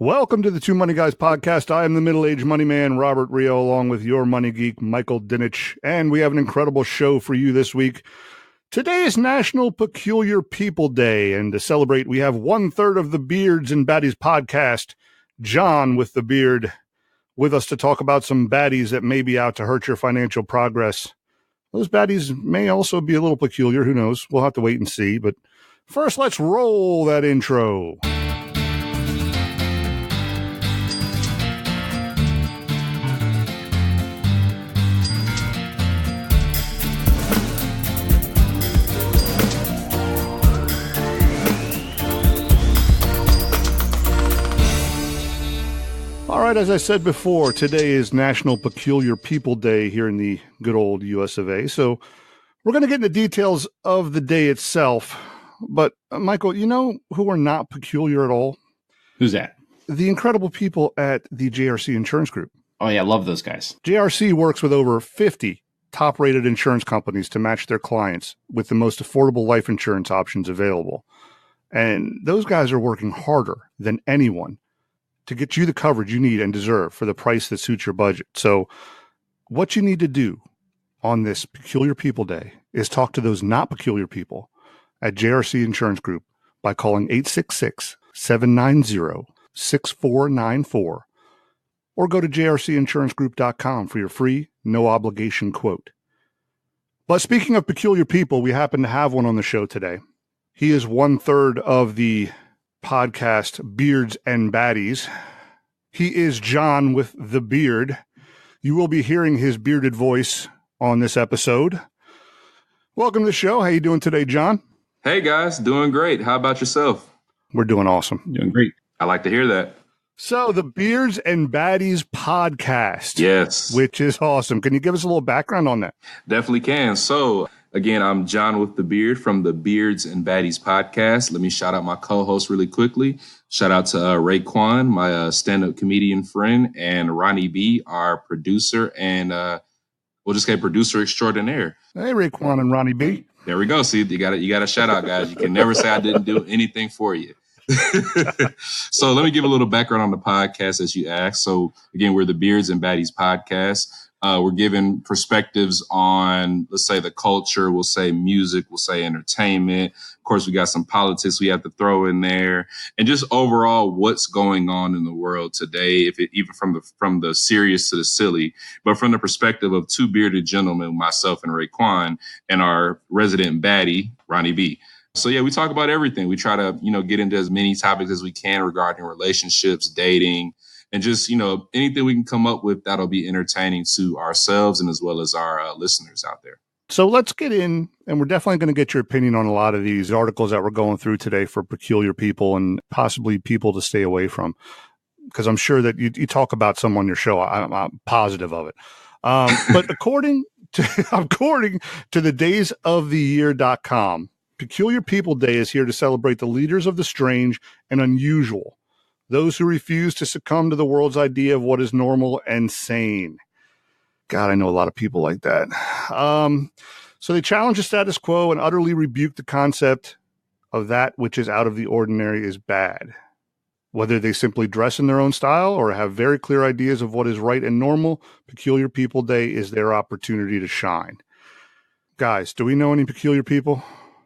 Welcome to the Two Money Guys podcast. I am the middle-aged money man, Robert Rio, along with your money geek, Michael Dinich, and we have an incredible show for you this week. Today is National Peculiar People Day, and to celebrate, we have one-third of the Beards and Baddies Podcast, Jon With The Beard, with us to talk about some baddies that may be out to hurt your financial progress. Those baddies may also be a little peculiar. Who knows? We'll have to wait and see. But first, let's roll that intro. All right, as I said before, today is National Peculiar People Day here in the good old US of A. So we're going to get into details of the day itself. But, Michael, you know who are not peculiar at all? Who's that? The incredible people at the JRC Insurance Group. Oh, yeah, love those guys. JRC works with over 50 top-rated insurance companies to match their clients with the most affordable life insurance options available. And those guys are working harder than anyone to get you the coverage you need and deserve for the price that suits your budget. So what you need to do on this Peculiar People Day is talk to those not peculiar people at JRC Insurance Group by calling 866-790-6494 or go to jrcinsurancegroup.com for your free, no-obligation quote. But speaking of peculiar people, we happen to have one on the show today. He is one-third of the podcast Beards and Baddies. He is Jon With The Beard. You will be hearing his bearded voice on this episode. Welcome to the show. How you doing today, Jon? Hey guys, doing great. How about yourself? We're doing awesome. Doing great. I like to hear that. So the Beards and Baddies Podcast. Yes. Which is awesome. Can you give us a little background on that? Definitely can. So again, I'm Jon With The Beard from the Beards and Baddies Podcast. Let me shout out my co-host really quickly. Shout out to Raekwon, my stand-up comedian friend, and Ronnie B, our producer, and we'll just say producer extraordinaire. Hey, Raekwon and Ronnie B. There we go. See, you got a shout out, guys. You can never say I didn't do anything for you. So let me give a little background on the podcast as you asked. So again, we're the Beards and Baddies Podcast. We're giving perspectives on, let's say, the culture, we'll say music, we'll say entertainment. Of course, we got some politics we have to throw in there, and just overall what's going on in the world today, even from the serious to the silly, but from the perspective of two bearded gentlemen, myself and Raekwon, and our resident baddie, Ronnie B. So yeah, we talk about everything. We try to, get into as many topics as we can regarding relationships, dating, and just, anything we can come up with that'll be entertaining to ourselves and as well as our listeners out there. So let's get in, and we're definitely going to get your opinion on a lot of these articles that we're going through today for peculiar people and possibly people to stay away from, because I'm sure that you talk about some on your show. I'm positive of it. But according to the daysoftheyear.com, Peculiar People Day is here to celebrate the leaders of the strange and unusual, those who refuse to succumb to the world's idea of what is normal and sane. God, I know a lot of people like that. So they challenge the status quo and utterly rebuke the concept of that which is out of the ordinary is bad. Whether they simply dress in their own style or have very clear ideas of what is right and normal, Peculiar People Day is their opportunity to shine. Guys, do we know any peculiar people?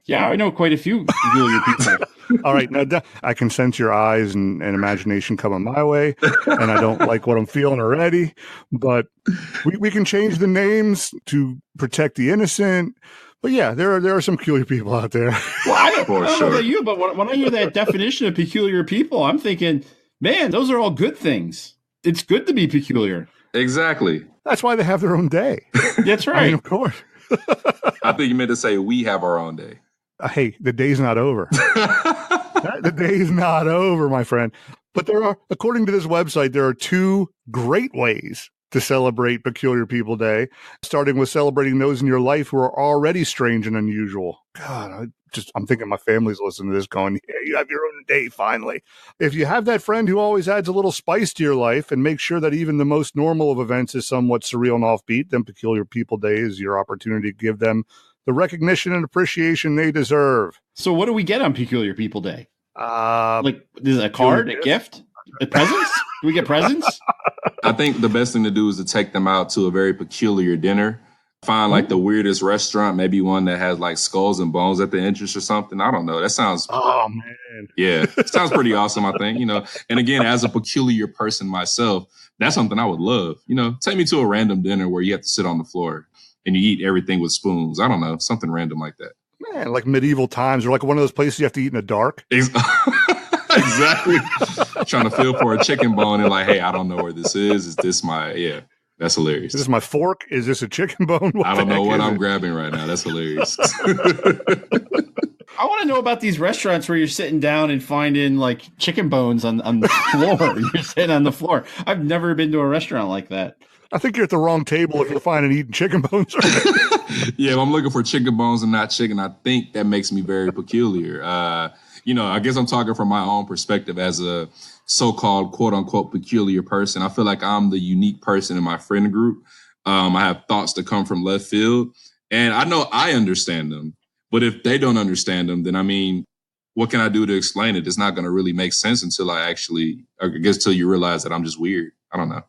Yeah, I know quite a few peculiar people. All right. Now, I can sense your eyes and imagination coming my way, and I don't like what I'm feeling already, but we can change the names to protect the innocent. But yeah, there are some peculiar people out there. Well, I don't know about you, but when I hear that definition of peculiar people, I'm thinking, man, those are all good things. It's good to be peculiar. Exactly. That's why they have their own day. That's right. I mean, of course. I think you meant to say we have our own day. Hey, the day's not over. The day's not over, my friend. But according to this website, there are two great ways to celebrate Peculiar People Day, starting with celebrating those in your life who are already strange and unusual. God, I'm thinking my family's listening to this going, yeah, you have your own day, finally. If you have that friend who always adds a little spice to your life and makes sure that even the most normal of events is somewhat surreal and offbeat, then Peculiar People Day is your opportunity to give them the recognition and appreciation they deserve. So what do we get on Peculiar People Day? Like is it a card, a gift? Presents? Do we get presents? I think the best thing to do is to take them out to a very peculiar dinner. Find like the weirdest restaurant, maybe one that has like skulls and bones at the entrance or something. I don't know. That sounds, Oh man. yeah, it sounds pretty awesome, I think, And again, as a peculiar person myself, that's something I would love. Take me to a random dinner where you have to sit on the floor and you eat everything with spoons. I don't know, something random like that. Man, like medieval times, or like one of those places you have to eat in the dark. Exactly. Trying to feel for a chicken bone and like, hey, I don't know where this is. Is this that's hilarious. Is this my fork? Is this a chicken bone? I don't know what I'm grabbing right now. That's hilarious. I want to know about these restaurants where you're sitting down and finding like chicken bones on the floor. You're sitting on the floor. I've never been to a restaurant like that. I think you're at the wrong table if you're finding eating chicken bones. Yeah, if I'm looking for chicken bones and not chicken, I think that makes me very peculiar. I guess I'm talking from my own perspective as a so-called quote unquote peculiar person. I feel like I'm the unique person in my friend group. I have thoughts that come from left field, and I know I understand them. But if they don't understand them, then what can I do to explain it? It's not going to really make sense until till you realize that I'm just weird. I don't know.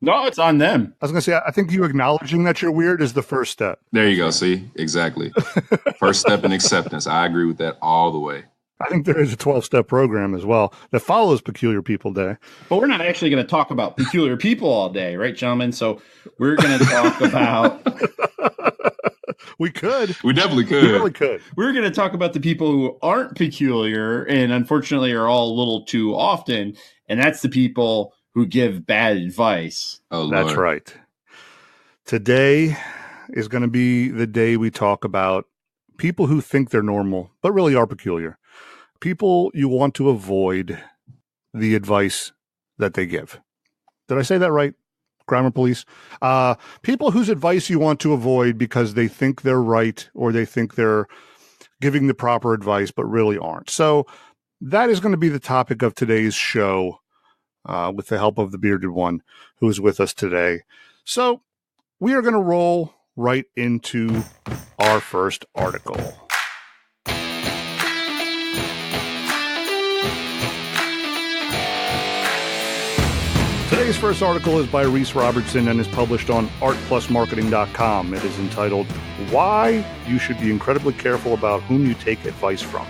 No, it's on them. I was going to say, I think you acknowledging that you're weird is the first step. There you go. See, exactly. First step in acceptance. I agree with that all the way. I think there is a 12-step program as well that follows Peculiar People Day. But we're not actually going to talk about peculiar people all day, right, gentlemen? So we're going to talk about... We could. We definitely could. We really could. We're going to talk about the people who aren't peculiar and unfortunately are all a little too often, and that's the people who give bad advice. Oh, that's right. Today is going to be the day we talk about people who think they're normal, but really are peculiar. People you want to avoid the advice that they give. Did I say that right? Grammar police. People whose advice you want to avoid because they think they're right or they think they're giving the proper advice, but really aren't. So that is going to be the topic of today's show. With the help of the bearded one who is with us today. So we are going to roll right into our first article. Today's first article is by Reese Robertson and is published on artplusmarketing.com. It is entitled, Why You Should Be Incredibly Careful About Whom You Take Advice From.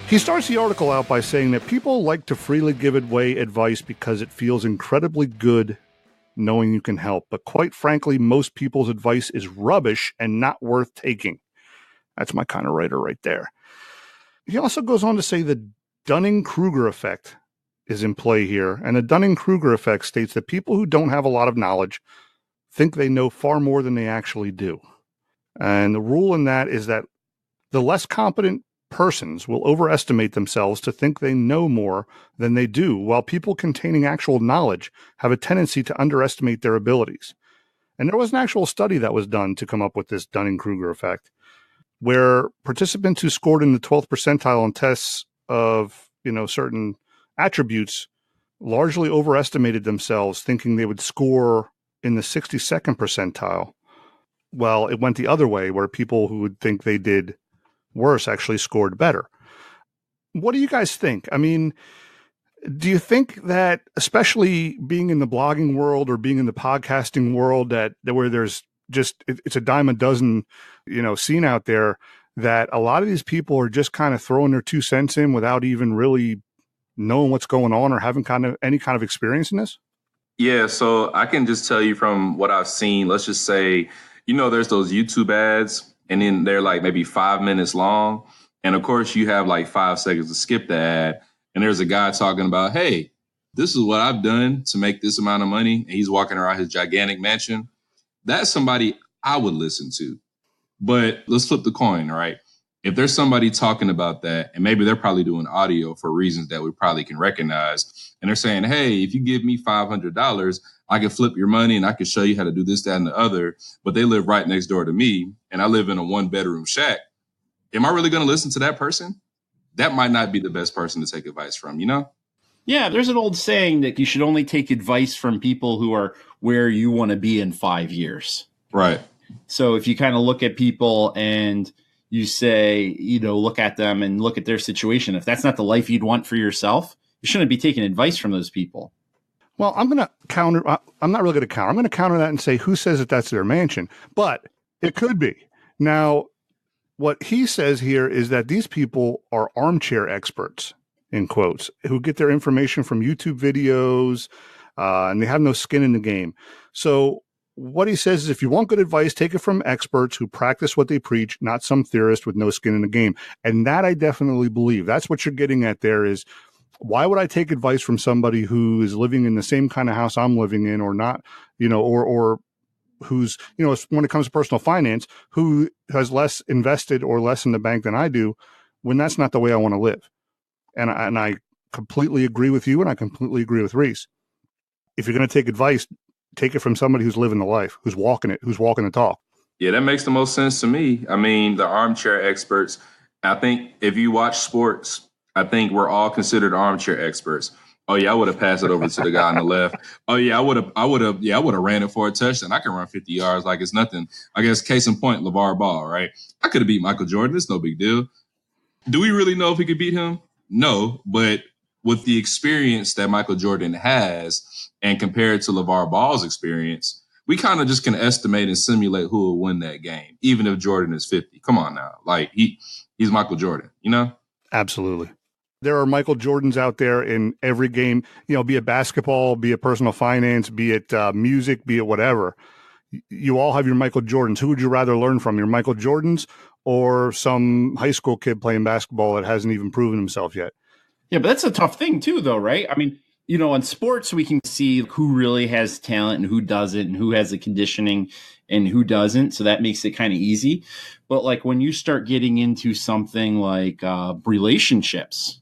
He starts the article out by saying that people like to freely give away advice because it feels incredibly good knowing you can help. But quite frankly, most people's advice is rubbish and not worth taking. That's my kind of writer right there. He also goes on to say the Dunning-Kruger effect is in play here. And the Dunning-Kruger effect states that people who don't have a lot of knowledge think they know far more than they actually do. And the rule in that is that the less competent persons will overestimate themselves to think they know more than they do, while people containing actual knowledge have a tendency to underestimate their abilities. And there was an actual study that was done to come up with this Dunning-Kruger effect, where participants who scored in the 12th percentile on tests of, certain attributes largely overestimated themselves, thinking they would score in the 62nd percentile. Well, it went the other way, where people who would think they did worse actually scored better. What do you guys think? Do you think that, especially being in the blogging world or being in the podcasting world, that where there's just, it's a dime a dozen, scene out there, that a lot of these people are just kind of throwing their 2 cents in without even really knowing what's going on or having any kind of experience in this? Yeah, so I can just tell you from what I've seen, let's just say, there's those YouTube ads, and then they're like maybe 5 minutes long. And of course, you have like 5 seconds to skip the ad. And there's a guy talking about, hey, this is what I've done to make this amount of money. And he's walking around his gigantic mansion. That's somebody I would listen to. But let's flip the coin, right? If there's somebody talking about that, and maybe they're probably doing audio for reasons that we probably can recognize, and they're saying, hey, if you give me $500, I can flip your money and I can show you how to do this, that, and the other. But they live right next door to me, and I live in a 1-bedroom shack. Am I really going to listen to that person? That might not be the best person to take advice from, Yeah, there's an old saying that you should only take advice from people who are where you want to be in 5 years. Right. So if you kind of look at people and you say, look at them and look at their situation, if that's not the life you'd want for yourself, You shouldn't be taking advice from those people. Well, I'm going to counter. I'm not really going to counter. I'm going to counter that and say, who says that that's their mansion? But it could be. Now, what he says here is that these people are armchair experts, in quotes, who get their information from YouTube videos, and they have no skin in the game. So what he says is, if you want good advice, take it from experts who practice what they preach, not some theorist with no skin in the game. And that I definitely believe. That's what you're getting at there is, why would I take advice from somebody who is living in the same kind of house I'm living in, or not, or who's, when it comes to personal finance, who has less invested or less in the bank than I do, when that's not the way I want to live. And I completely agree with you, and I completely agree with Reese. If you're going to take advice, take it from somebody who's living the life, who's walking it, who's walking the talk. Yeah, that makes the most sense to me. I mean, the armchair experts, I think if you watch sports, I think we're all considered armchair experts. Oh yeah, I would have passed it over to the guy on the left. Oh yeah, I would have ran it for a touchdown. I can run 50 yards like it's nothing. I guess case in point, LeVar Ball, right? I could have beat Michael Jordan. It's no big deal. Do we really know if we could beat him? No, but with the experience that Michael Jordan has and compared to LeVar Ball's experience, we kind of just can estimate and simulate who will win that game, even if Jordan is 50. Come on now. Like he's Michael Jordan, Absolutely. There are Michael Jordans out there in every game, be it basketball, be it personal finance, be it music, be it whatever. You all have your Michael Jordans. Who would you rather learn from, your Michael Jordans or some high school kid playing basketball that hasn't even proven himself yet? Yeah, but that's a tough thing too, though, right? I mean, in sports, we can see who really has talent and who doesn't, and who has the conditioning and who doesn't. So that makes it kind of easy. But like when you start getting into something like relationships,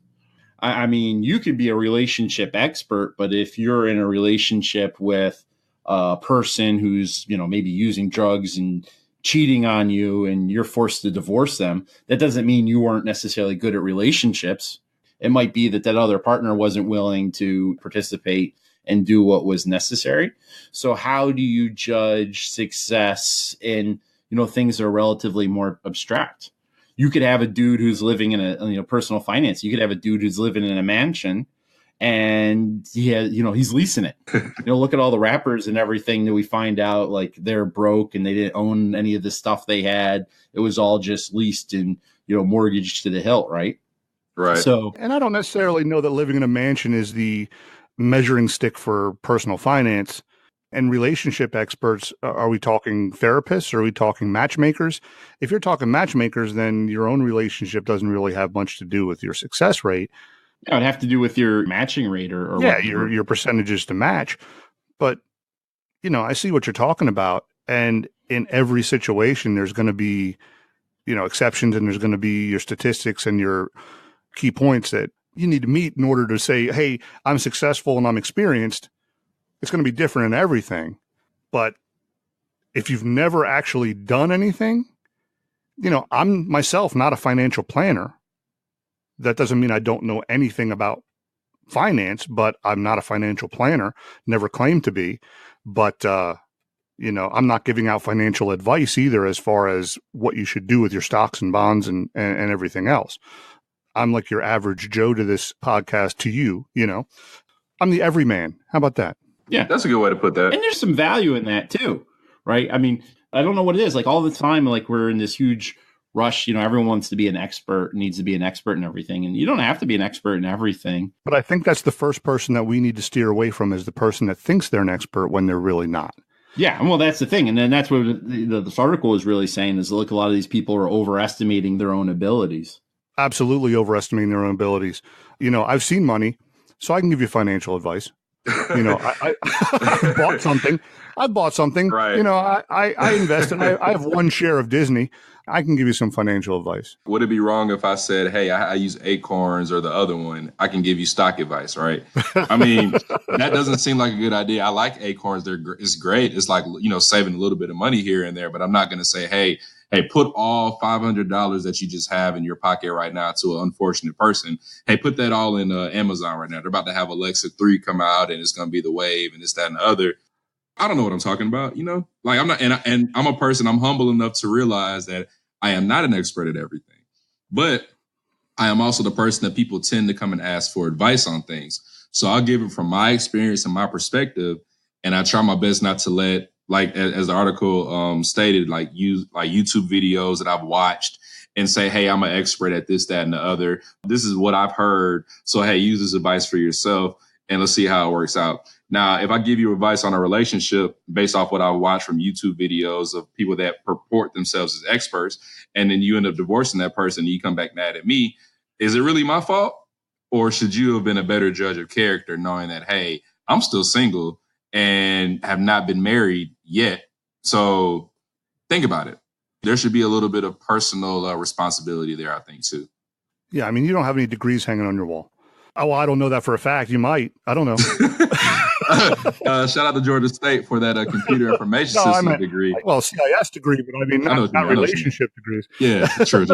I mean, you could be a relationship expert, but if you're in a relationship with a person who's, maybe using drugs and cheating on you and you're forced to divorce them, that doesn't mean you weren't necessarily good at relationships. It might be that other partner wasn't willing to participate and do what was necessary. So how do you judge success in, things that are relatively more abstract? You could have a dude who's living in a personal finance. You could have a dude who's living in a mansion and he's leasing it. Look at all the rappers and everything that we find out, like they're broke and they didn't own any of the stuff they had. It was all just leased and, mortgaged to the hilt. Right. Right. So, and I don't necessarily know that living in a mansion is the measuring stick for personal finance. And relationship experts, are we talking therapists? Or are we talking matchmakers? If you're talking matchmakers, then your own relationship doesn't really have much to do with your success rate. It would have to do with your matching rate or your percentages to match. But, I see what you're talking about. And in every situation, there's going to be, exceptions, and there's going to be your statistics and your key points that you need to meet in order to say, hey, I'm successful and I'm experienced. It's going to be different in everything. But if you've never actually done anything, I'm myself not a financial planner. That doesn't mean I don't know anything about finance, but I'm not a financial planner, never claimed to be. But, I'm not giving out financial advice either as far as what you should do with your stocks and bonds and everything else. I'm like your average Joe to this podcast to you, I'm the everyman. How about that? Yeah, that's a good way to put that. And there's some value in that too, right? I mean, I don't know what it is. Like all the time, like we're in this huge rush. Everyone wants to be an expert, needs to be an expert in everything. And you don't have to be an expert in everything. But I think that's the first person that we need to steer away from, is the person that thinks they're an expert when they're really not. Yeah, well, that's the thing. And then that's what this article is really saying is, look, a lot of these people are overestimating their own abilities. Absolutely overestimating their own abilities. I've seen money, so I can give you financial advice. I bought something. I bought something. Right. I invested. I have one share of Disney. I can give you some financial advice. Would it be wrong if I said, hey, I use Acorns or the other one, I can give you stock advice, right? I mean, that doesn't seem like a good idea. I like Acorns. It's great. It's like, saving a little bit of money here and there, but I'm not going to say, hey, put all $500 that you just have in your pocket right now to an unfortunate person. Hey, put that all in Amazon right now. They're about to have Alexa 3 come out and it's going to be the wave and this, that, and the other. I don't know what I'm talking about, like I'm not, and I'm a person, I'm humble enough to realize that I am not an expert at everything, but I am also the person that people tend to come and ask for advice on things. So I'll give it from my experience and my perspective. And I try my best not to let, like, as the article stated, like use like YouTube videos that I've watched and say, hey, I'm an expert at this, that, and the other. This is what I've heard. So, hey, use this advice for yourself and let's see how it works out. Now, if I give you advice on a relationship based off what I watch from YouTube videos of people that purport themselves as experts, and then you end up divorcing that person and you come back mad at me, is it really my fault? Or should you have been a better judge of character knowing that, hey, I'm still single and have not been married yet? So think about it. There should be a little bit of personal responsibility there, I think, too. Yeah, I mean, you don't have any degrees hanging on your wall. Oh, well, I don't know that for a fact. You might. I don't know. Shout out to Georgia State for that computer information system degree. Well, CIS degree, but I mean, not relationship degrees. Yeah, true.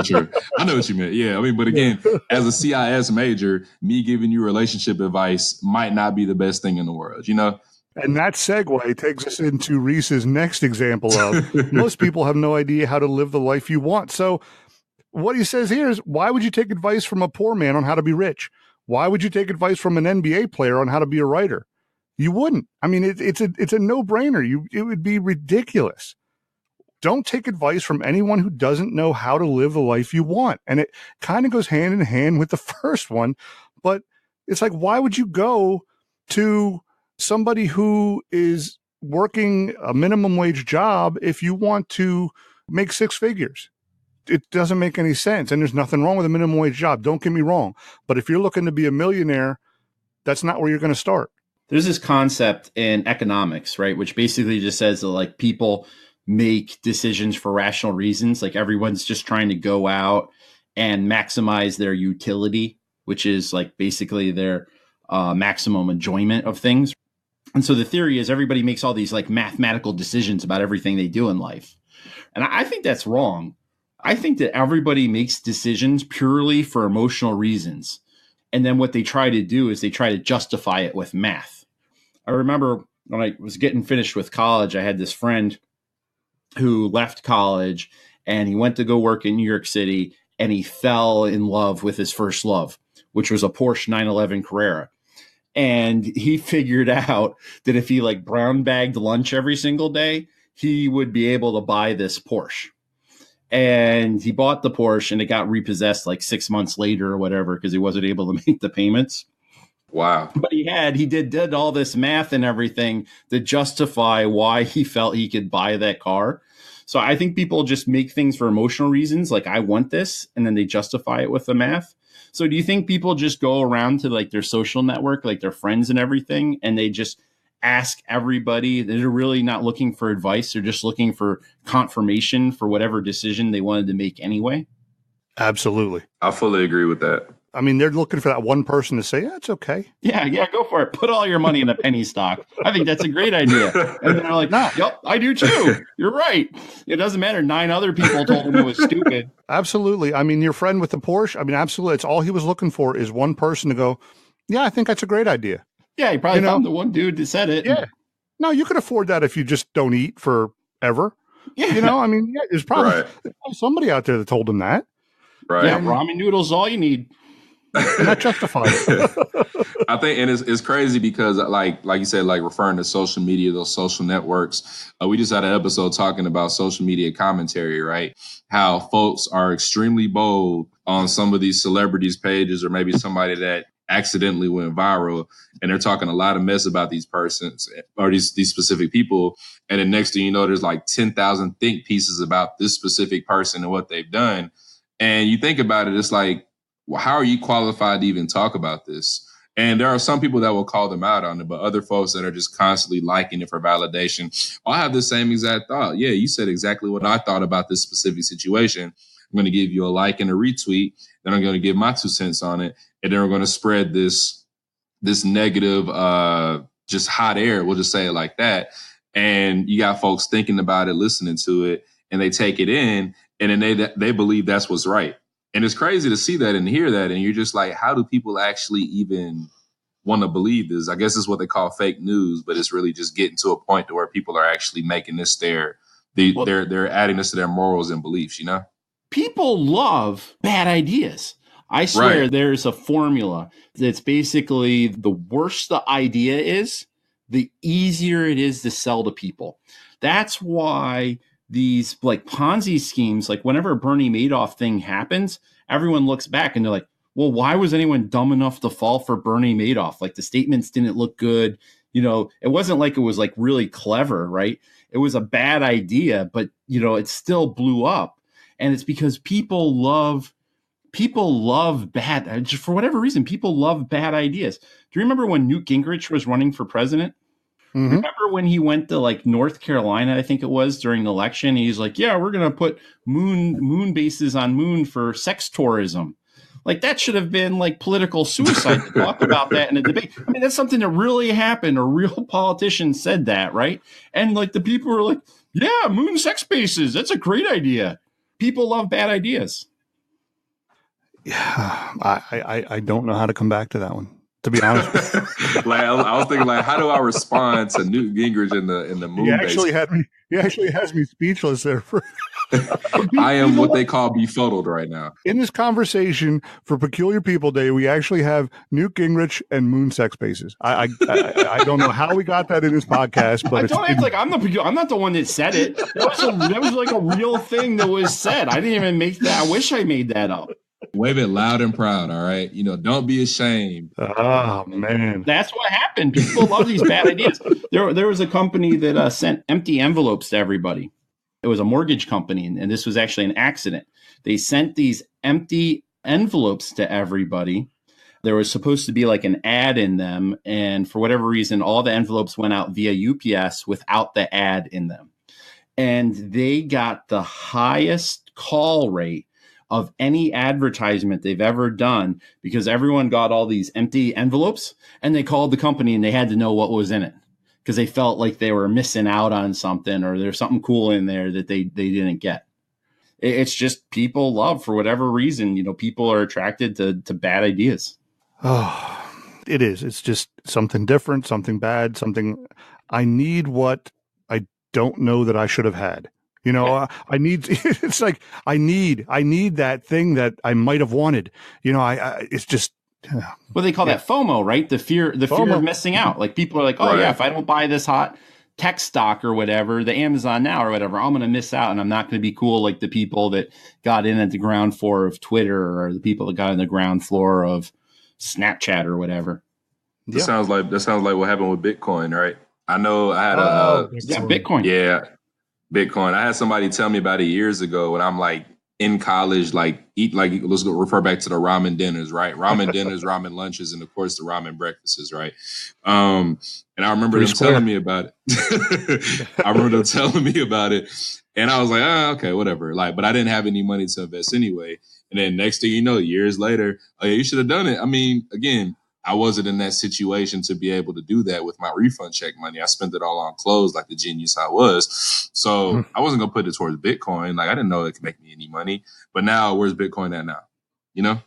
I know what you meant. Yeah, I mean, but again, as a CIS major, me giving you relationship advice might not be the best thing in the world, you know? And that segue takes us into Reese's next example of most people have no idea how to live the life you want. So what he says here is, why would you take advice from a poor man on how to be rich? Why would you take advice from an NBA player on how to be a writer? You wouldn't. I mean, it's a no-brainer. It would be ridiculous. Don't take advice from anyone who doesn't know how to live the life you want. And it kind of goes hand in hand with the first one, but it's like, why would you go to somebody who is working a minimum wage job if you want to make six figures? It doesn't make any sense. And there's nothing wrong with a minimum wage job. Don't get me wrong. But if you're looking to be a millionaire, that's not where you're going to start. There's this concept in economics, right, which basically just says that, like, people make decisions for rational reasons. Like, everyone's just trying to go out and maximize their utility, which is like basically their maximum enjoyment of things. And so the theory is everybody makes all these like mathematical decisions about everything they do in life. And I think that's wrong. I think that everybody makes decisions purely for emotional reasons. And then what they try to do is they try to justify it with math. I remember when I was getting finished with college, I had this friend who left college and he went to go work in New York City, and he fell in love with his first love, which was a Porsche 911 Carrera. And he figured out that if he like brown bagged lunch every single day, he would be able to buy this Porsche. And he bought the Porsche and it got repossessed like 6 months later or whatever, because he wasn't able to make the payments. Wow. But he did all this math and everything to justify why he felt he could buy that car. So I think people just make things for emotional reasons. Like, I want this, and then they justify it with the math. So do you think people just go around to like their social network, like their friends and everything, and they just ask everybody? They're really not looking for advice. They're just looking for confirmation for whatever decision they wanted to make anyway. Absolutely. I fully agree with that. I mean, they're looking for that one person to say, yeah, it's okay. Yeah, go for it. Put all your money in a penny stock. I think that's a great idea. And they're like, no, yep, I do too. You're right. It doesn't matter. 9 other people told him it was stupid. Absolutely. I mean, your friend with the Porsche, I mean, absolutely. It's all he was looking for is one person to go, yeah, I think that's a great idea. Yeah, he probably found the one dude that said it. Yeah. No, you could afford that if you just don't eat forever. Yeah. You know, I mean, yeah, there's probably somebody out there that told him that. Right. Yeah, ramen noodles is all you need. And that justifies it. I think, and it's crazy because like you said, like referring to social media, those social networks, we just had an episode talking about social media commentary, right? How folks are extremely bold on some of these celebrities' pages, or maybe somebody that accidentally went viral, and they're talking a lot of mess about these persons or these specific people. And then next thing you know, there's like 10,000 think pieces about this specific person and what they've done. And you think about it, it's like, well, how are you qualified to even talk about this? And there are some people that will call them out on it, but other folks that are just constantly liking it for validation. I have the same exact thought. Yeah, you said exactly what I thought about this specific situation. I'm going to give you a like and a retweet. Then I'm going to give my 2 cents on it. And then we're going to spread this negative, just hot air. We'll just say it like that. And you got folks thinking about it, listening to it, and they take it in, and then they believe that's what's right. And it's crazy to see that and hear that. And you're just like, how do people actually even want to believe this? I guess it's what they call fake news, but it's really just getting to a point to where people are actually making this they're adding this to their morals and beliefs, you know? People love bad ideas. I swear there's a formula that's basically the worse the idea is, the easier it is to sell to people. That's why these like Ponzi schemes, like whenever a Bernie Madoff thing happens, everyone looks back and they're like, well, why was anyone dumb enough to fall for Bernie Madoff? Like the statements didn't look good. You know, it wasn't like it was like really clever, right? It was a bad idea, but you know, it still blew up. And it's because people love bad, for whatever reason, people love bad ideas. Do you remember when Newt Gingrich was running for president? Mm-hmm. Remember when he went to like North Carolina, I think it was, during the election? He's like, yeah, we're going to put moon bases on moon for sex tourism. Like that should have been like political suicide to talk about that in a debate. I mean, that's something that really happened. A real politician said that, right? And like the people were like, yeah, moon sex bases. That's a great idea. People love bad ideas. Yeah, I don't know how to come back to that one, to be honest. Like I was thinking, like, how do I respond to Newt Gingrich in the moon? He actually has me speechless there. I am what they call befuddled right now. In this conversation for Peculiar People Day, we actually have Newt Gingrich and moon sex bases. I don't know how we got that in this podcast, but don't act like I'm not the one that said it. That was like a real thing that was said. I didn't even make that. I wish I made that up. Wave it loud and proud, all right? You know, don't be ashamed. Oh, man. That's what happened. People love these bad ideas. There was a company that sent empty envelopes to everybody. It was a mortgage company, and this was actually an accident. They sent these empty envelopes to everybody. There was supposed to be like an ad in them, and for whatever reason, all the envelopes went out via UPS without the ad in them. And they got the highest call rate of any advertisement they've ever done because everyone got all these empty envelopes and they called the company and they had to know what was in it because they felt like they were missing out on something or there's something cool in there that they didn't get. It's just people love, for whatever reason, you know, people are attracted to bad ideas. Oh, it is. It's just something different, something bad, something I need what I don't know that I should have had. You know, I need, it's like, I need that thing that I might have wanted, you know, it's just. Well, they call that FOMO, right? The fear of missing out. Like people are like, oh yeah, if I don't buy this hot tech stock or whatever, the Amazon now or whatever, I'm going to miss out and I'm not going to be cool like the people that got in at the ground floor of Twitter or the people that got in the ground floor of Snapchat or whatever. That sounds like what happened with Bitcoin, right? I know I had Bitcoin. Yeah. Bitcoin. I had somebody tell me about it years ago when I'm like in college, let's go refer back to the ramen dinners, right? Ramen dinners, ramen lunches, and of course the ramen breakfasts, right? And I remember them telling me about it. And I was like, okay, whatever. Like, but I didn't have any money to invest anyway. And then next thing you know, years later, oh yeah, you should have done it. I mean, again, I wasn't in that situation to be able to do that with my refund check money. I spent it all on clothes like the genius I was. So I wasn't going to put it towards Bitcoin. Like I didn't know it could make me any money. But now where's Bitcoin at now? You know?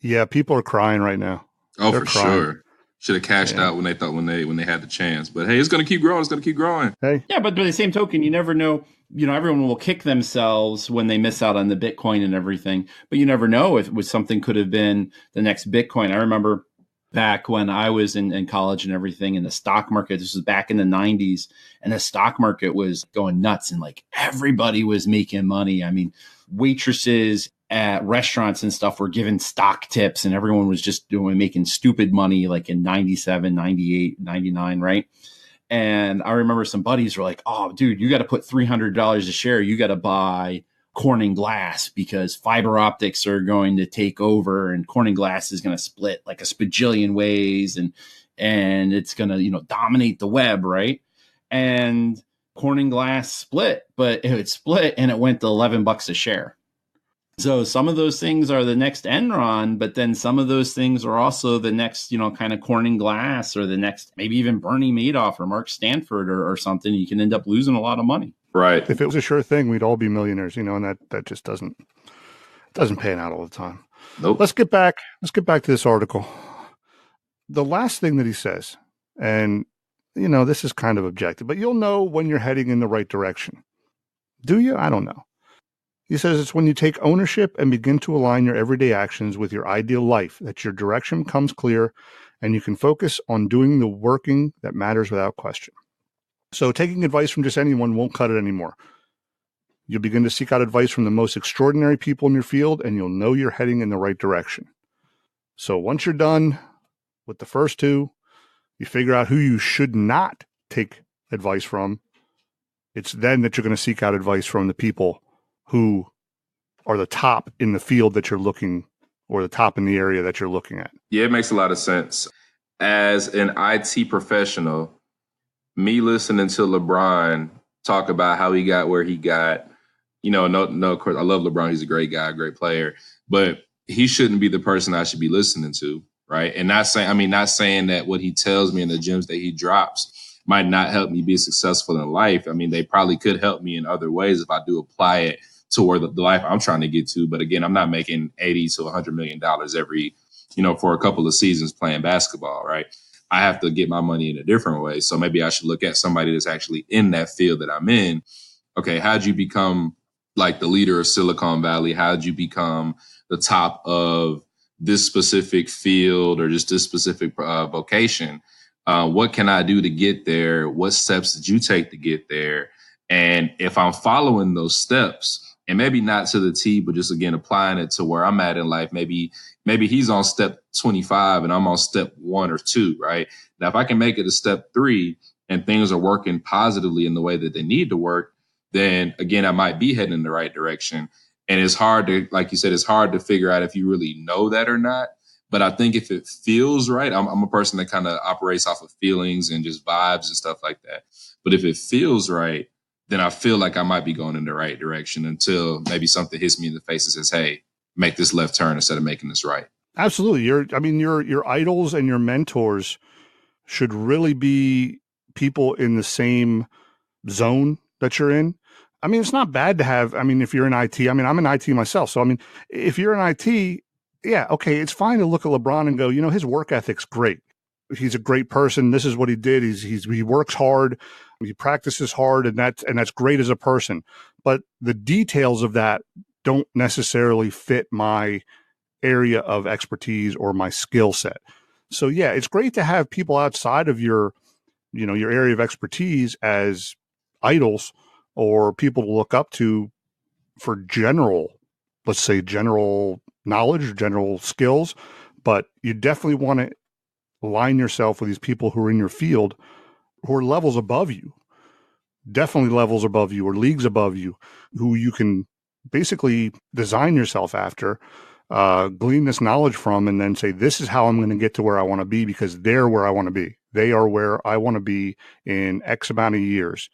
Yeah, people are crying right now. Oh, they're crying. Sure. Should have cashed out when they had the chance. But hey, it's going to keep growing. It's going to keep growing. Hey. Yeah, but by the same token, you never know. You know, everyone will kick themselves when they miss out on the Bitcoin and everything. But you never know if it was something could have been the next Bitcoin. I remember back when I was in college and everything, in the stock market, this was back in the 90s, and the stock market was going nuts and like everybody was making money. I mean, waitresses at restaurants and stuff were giving stock tips and everyone was just making stupid money like in 97, 98, 99, right? And I remember some buddies were like, oh, dude, you got to put $300 a share. You got to buy Corning glass because fiber optics are going to take over and Corning glass is going to split like a spajillion ways and it's going to, you know, dominate the web. Right. And Corning glass split, but it split and it went to $11 a share. So some of those things are the next Enron, but then some of those things are also the next, you know, kind of Corning glass or the next, maybe even Bernie Madoff or Mark Stanford or something. You can end up losing a lot of money. Right. If it was a sure thing, we'd all be millionaires, you know, and that just doesn't pan out all the time. Nope. Let's get back to this article. The last thing that he says, and you know, this is kind of objective, but you'll know when you're heading in the right direction. Do you? I don't know. He says it's when you take ownership and begin to align your everyday actions with your ideal life that your direction becomes clear and you can focus on doing the working that matters without question. So taking advice from just anyone won't cut it anymore. You'll begin to seek out advice from the most extraordinary people in your field, and you'll know you're heading in the right direction. So once you're done with the first two, you figure out who you should not take advice from. It's then that you're going to seek out advice from the people who are the top in the field that you're looking, or the top in the area that you're looking at. Yeah, it makes a lot of sense. As an IT professional, me listening to LeBron talk about how he got where he got, no, of course, I love LeBron. He's a great guy, great player, but he shouldn't be the person I should be listening to, right? And not saying that what he tells me and the gems that he drops might not help me be successful in life. I mean, they probably could help me in other ways if I do apply it to where the life I'm trying to get to. But again, I'm not making $80 to $100 million every, for a couple of seasons playing basketball, right? I have to get my money in a different way. So maybe I should look at somebody that's actually in that field that I'm in. Okay, how'd you become like the leader of Silicon Valley? How'd you become the top of this specific field or just this specific vocation? What can I do to get there? What steps did you take to get there? And if I'm following those steps, and maybe not to the T, but just again, applying it to where I'm at in life, maybe he's on step 25 and I'm on step 1 or 2, right? Now, if I can make it to step 3 and things are working positively in the way that they need to work, then again, I might be heading in the right direction. And it's hard to, like you said, it's hard to figure out if you really know that or not. But I think if it feels right, I'm a person that kind of operates off of feelings and just vibes and stuff like that. But if it feels right, then I feel like I might be going in the right direction until maybe something hits me in the face and says, hey, make this left turn instead of making this right. Absolutely. Your idols and your mentors should really be people in the same zone that you're in. I mean, it's not bad to have, if you're in IT, I'm in IT myself. So, if you're in IT, yeah, okay, it's fine to look at LeBron and go, his work ethic's great. He's a great person. This is what he did. He works hard. He practices hard, and that's great as a person. But the details of that don't necessarily fit my area of expertise or my skill set. So yeah, it's great to have people outside of your area of expertise as idols or people to look up to for general knowledge, general skills. But you definitely want to align yourself with these people who are in your field who are levels above you, definitely levels above you or leagues above you, who you can basically design yourself after, glean this knowledge from, and then say, this is how I'm going to get to where I want to be because they're where I want to be. They are where I want to be in X amount of years.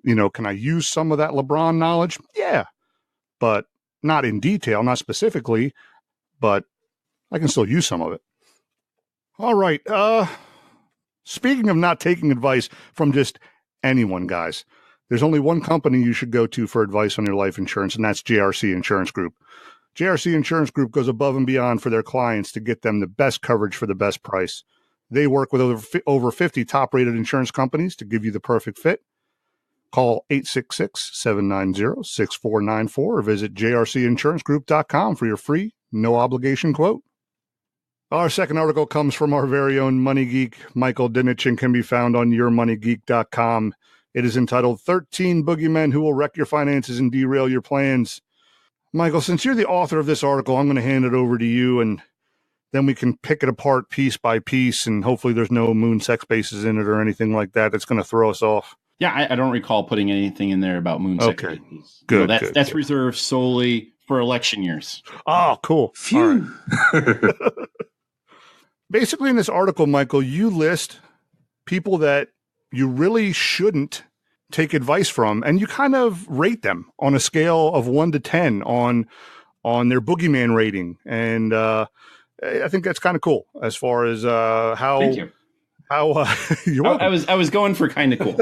Can I use some of that LeBron knowledge? Yeah, but not in detail, not specifically, but I can still use some of it. All right. Speaking of not taking advice from just anyone, guys, there's only one company you should go to for advice on your life insurance, and that's JRC Insurance Group. JRC Insurance Group goes above and beyond for their clients to get them the best coverage for the best price. They work with over 50 top-rated insurance companies to give you the perfect fit. Call 866-790-6494 or visit jrcinsurancegroup.com for your free, no-obligation quote. Our second article comes from our very own money geek, Michael Dinich, and can be found on yourmoneygeek.com. It is entitled 13 Boogeymen Who Will Wreck Your Finances and Derail Your Plans. Michael, since you're the author of this article, I'm going to hand it over to you, and then we can pick it apart piece by piece, and hopefully there's no moon sex bases in it or anything like that that's going to throw us off. Yeah, I don't recall putting anything in there about moon sex bases. Good. That's reserved solely for election years. Oh, cool. Phew. All right. Basically, in this article, Michael, you list people that you really shouldn't take advice from, and you kind of rate them on a scale of 1 to 10 on their boogeyman rating. And I think that's kind of cool as far as how. Thank you. You're welcome. I was going for kind of cool.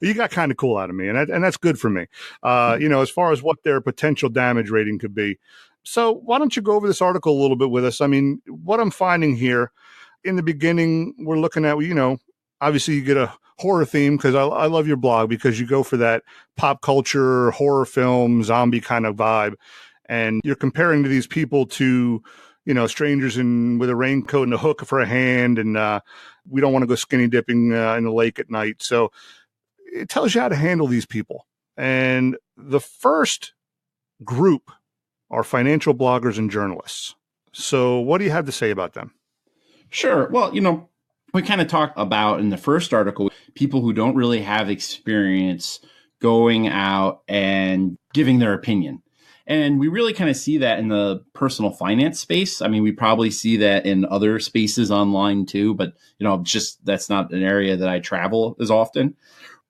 You got kind of cool out of me, and that's good for me. As far as what their potential damage rating could be. So why don't you go over this article a little bit with us? What I'm finding here in the beginning, we're looking at, obviously you get a horror theme, because I love your blog, because you go for that pop culture, horror film, zombie kind of vibe. And you're comparing to these people to, strangers with a raincoat and a hook for a hand. And we don't want to go skinny dipping in the lake at night. So it tells you how to handle these people. And the first group are financial bloggers and journalists. So what do you have to say about them? Sure. Well, we kind of talked about in the first article, people who don't really have experience going out and giving their opinion. And we really kind of see that in the personal finance space. I mean, we probably see that in other spaces online too, but that's not an area that I travel as often.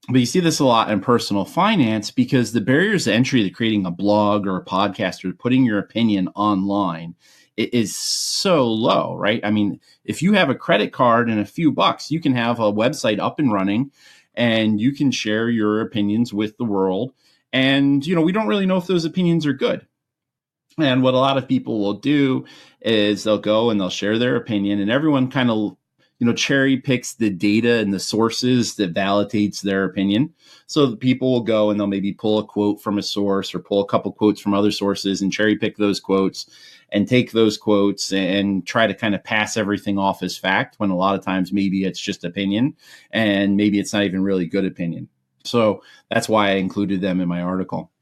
But you see this a lot in personal finance because the barriers to entry to creating a blog or a podcast or putting your opinion online is so low, right? I mean, if you have a credit card and a few bucks, you can have a website up and running and you can share your opinions with the world. And, we don't really know if those opinions are good. And what a lot of people will do is they'll go and they'll share their opinion, and everyone kind of, cherry picks the data and the sources that validates their opinion. So the people will go and they'll maybe pull a quote from a source or pull a couple quotes from other sources and cherry pick those quotes and take those quotes and try to kind of pass everything off as fact, when a lot of times maybe it's just opinion and maybe it's not even really good opinion. So that's why I included them in my article.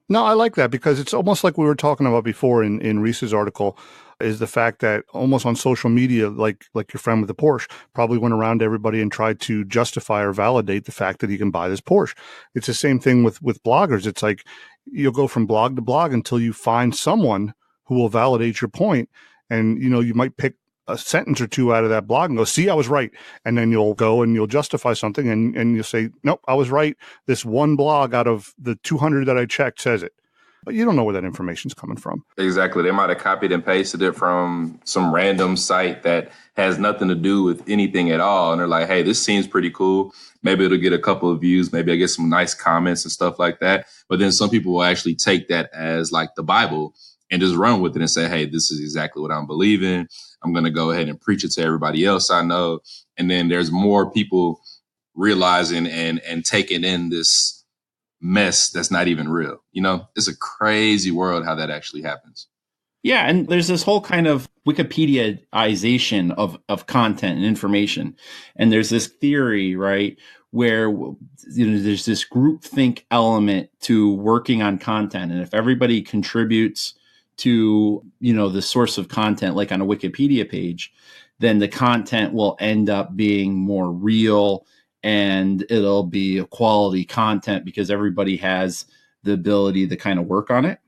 No, I like that, because it's almost like we were talking about before in Reese's article, is the fact that almost on social media, like your friend with the Porsche probably went around to everybody and tried to justify or validate the fact that he can buy this Porsche. It's the same thing with bloggers. It's like you'll go from blog to blog until you find someone who will validate your point. And, you might pick a sentence or two out of that blog and go, see, I was right. And then you'll go and you'll justify something and you'll say, nope, I was right. This one blog out of the 200 that I checked says it. But you don't know where that information's coming from. Exactly. They might have copied and pasted it from some random site that has nothing to do with anything at all. And they're like, hey, this seems pretty cool. Maybe it'll get a couple of views. Maybe I get some nice comments and stuff like that. But then some people will actually take that as like the Bible and just run with it and say, hey, this is exactly what I'm believing. I'm going to go ahead and preach it to everybody else I know. And then there's more people realizing and taking in this mess that's not even real. It's a crazy world how that actually happens. Yeah. And there's this whole kind of Wikipediaization of content and information. And there's this theory, right, where there's this groupthink element to working on content. And if everybody contributes to, the source of content, like on a Wikipedia page, then the content will end up being more real and it'll be a quality content because everybody has the ability to kind of work on it.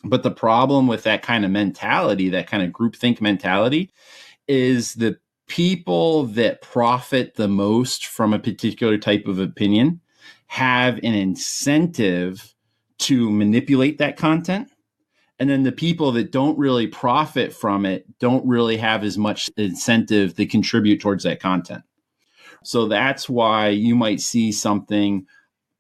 But the problem with that kind of mentality, that kind of groupthink mentality, is the people that profit the most from a particular type of opinion have an incentive to manipulate that content. And then the people that don't really profit from it don't really have as much incentive to contribute towards that content. So that's why you might see something,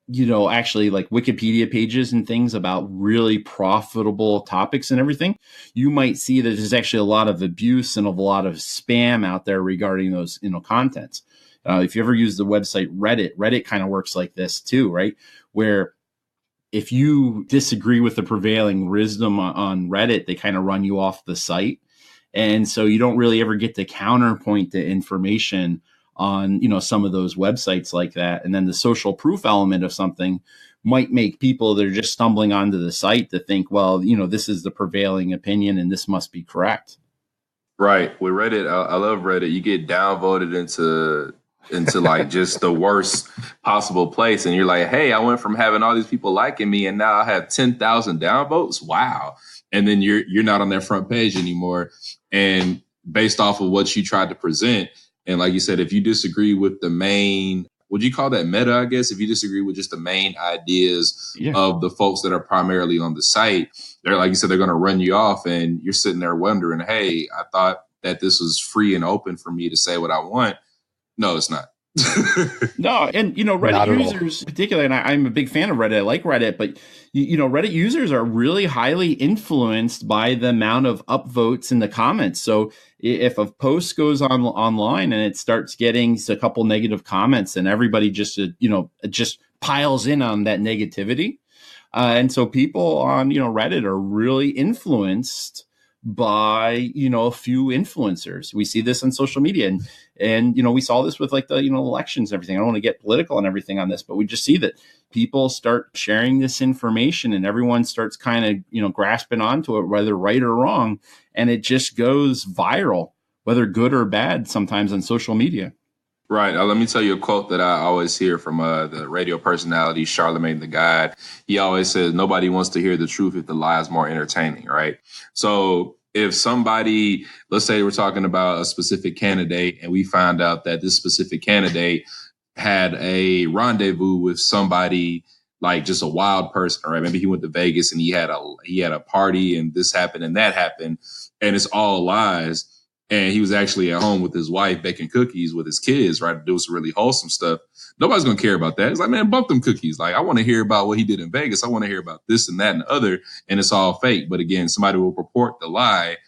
actually like Wikipedia pages and things about really profitable topics and everything. You might see that there's actually a lot of abuse and a lot of spam out there regarding those, contents. If you ever use the website Reddit kind of works like this too, right? Where if you disagree with the prevailing wisdom on Reddit, they kind of run you off the site. And so you don't really ever get to counterpoint the information on, some of those websites like that. And then the social proof element of something might make people that are just stumbling onto the site to think, well, this is the prevailing opinion and this must be correct. Right. With Reddit, I love Reddit. You get downvoted into like just the worst possible place. And you're like, hey, I went from having all these people liking me and now I have 10,000 downvotes. Wow. And then you're not on their front page anymore. And based off of what you tried to present. And like you said, if you disagree with the main, would you call that meta, I guess? If you disagree with just the main ideas of the folks that are primarily on the site, they're, like you said, they're going to run you off and you're sitting there wondering, hey, I thought that this was free and open for me to say what I want. No, it's not. No, and Reddit users particularly, and I'm a big fan of Reddit. I like Reddit, but Reddit users are really highly influenced by the amount of upvotes in the comments. So if a post goes on online and it starts getting a couple negative comments, and everybody just piles in on that negativity, and so people on Reddit are really influenced by a few influencers. We see this on social media, and we saw this with like the elections and everything. I don't want to get political and everything on this, but we just see that people start sharing this information, and everyone starts kind of grasping onto it, whether right or wrong, and it just goes viral, whether good or bad, sometimes on social media. Right. Let me tell you a quote that I always hear from the radio personality, Charlemagne the God. He always says, nobody wants to hear the truth if the lie is more entertaining. Right. So if somebody, let's say we're talking about a specific candidate, and we find out that this specific candidate had a rendezvous with somebody, like just a wild person, right? Maybe he went to Vegas and he had a party, and this happened and that happened, and it's all lies. And he was actually at home with his wife baking cookies with his kids, right? Doing some really wholesome stuff. Nobody's going to care about that. It's like, man, bump them cookies. Like, I want to hear about what he did in Vegas. I want to hear about this and that and the other. And it's all fake. But again, somebody will report the lie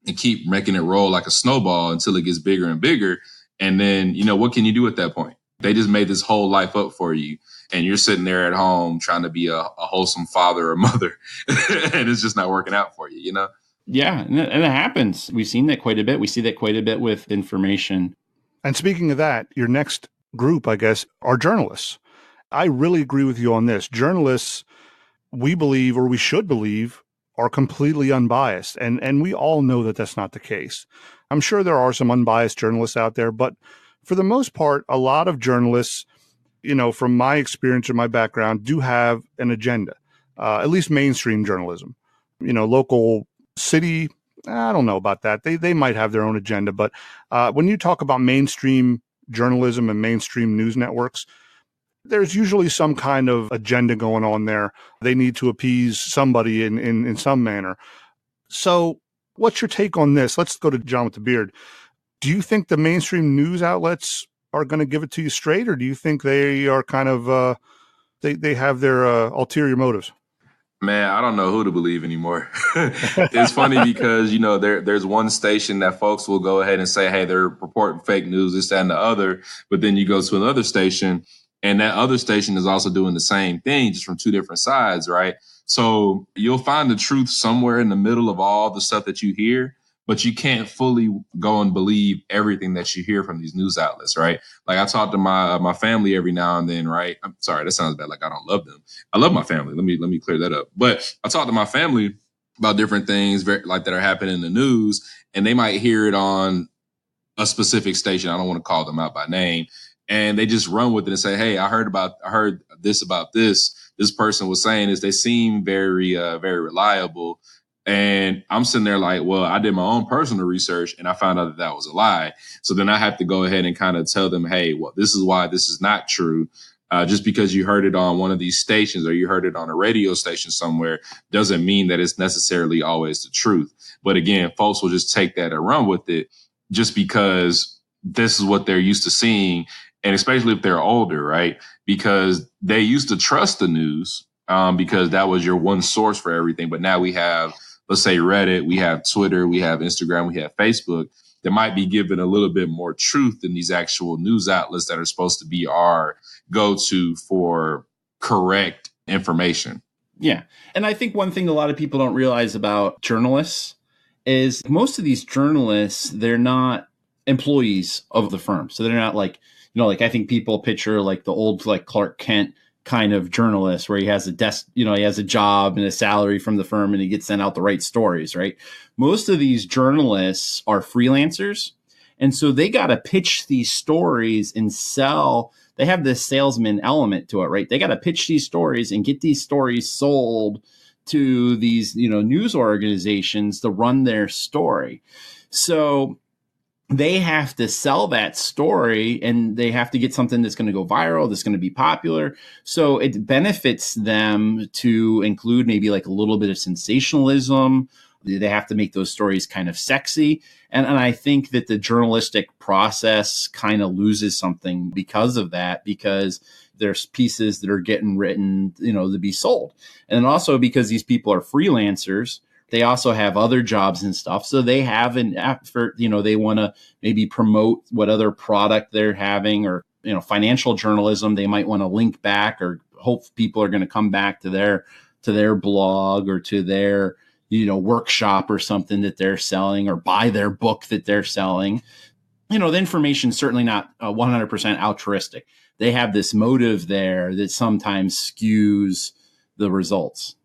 and keep making it roll like a snowball until it gets bigger and bigger. And then, what can you do at that point? They just made this whole life up for you. And you're sitting there at home trying to be a wholesome father or mother. And it's just not working out for you, Yeah, and it happens. We've seen that quite a bit. We see that quite a bit with information. And speaking of that, your next group, I guess, are journalists. I really agree with you on this. Journalists, we believe, or we should believe, are completely unbiased. And we all know that that's not the case. I'm sure there are some unbiased journalists out there, but for the most part, a lot of journalists, from my experience or my background, do have an agenda, at least mainstream journalism. Local city, I don't know about that. They might have their own agenda, but when you talk about mainstream journalism and mainstream news networks, there's usually some kind of agenda going on there. They need to appease somebody in some manner. So what's your take on this? Let's go to Jon with the Beard. Do you think the mainstream news outlets are going to give it to you straight, or do you think they are kind of they have their ulterior motives? Man, I don't know who to believe anymore. It's funny because, there's one station that folks will go ahead and say, hey, they're reporting fake news, this, that, and the other. But then you go to another station, and that other station is also doing the same thing, just from two different sides, right? So you'll find the truth somewhere in the middle of all the stuff that you hear, but you can't fully go and believe everything that you hear from these news outlets, right? Like I talk to my family every now and then, right? I'm sorry, that sounds bad. Like I don't love them. I love my family. Let me clear that up. But I talk to my family about different things like that are happening in the news, and they might hear it on a specific station. I don't want to call them out by name, and they just run with it and say, "Hey, I heard this about this. This person was saying this. They seem very, very reliable." And I'm sitting there like, well, I did my own personal research and I found out that was a lie. So then I have to go ahead and kind of tell them, hey, well, this is why this is not true. Just because you heard it on one of these stations or you heard it on a radio station somewhere doesn't mean that it's necessarily always the truth. But again, folks will just take that and run with it just because this is what they're used to seeing. And especially if they're older, right? Because they used to trust the news because that was your one source for everything. But now we have, let's say Reddit, we have Twitter, we have Instagram, we have Facebook that might be given a little bit more truth than these actual news outlets that are supposed to be our go-to for correct information. Yeah. And I think one thing a lot of people don't realize about journalists is most of these journalists, they're not employees of the firm. So they're not like, I think people picture like the old like Clark Kent kind of journalist where he has a desk, he has a job and a salary from the firm and he gets sent out to write stories, right? Most of these journalists are freelancers. And so they got to pitch these stories and sell. They have this salesman element to it, right? They got to pitch these stories and get these stories sold to these, news organizations to run their story. So they have to sell that story and they have to get something that's going to go viral, that's going to be popular. So it benefits them to include maybe like a little bit of sensationalism, They have to make those stories kind of sexy. And I think that the journalistic process kind of loses something because of that, because there's pieces that are getting written, to be sold. And then also because these people are freelancers, they also have other jobs and stuff. So they have an effort, they want to maybe promote what other product they're having, or, financial journalism. They might want to link back or hope people are going to come back to their blog or to their, workshop or something that they're selling, or buy their book that they're selling. The information's certainly not 100% altruistic. They have this motive there that sometimes skews the results.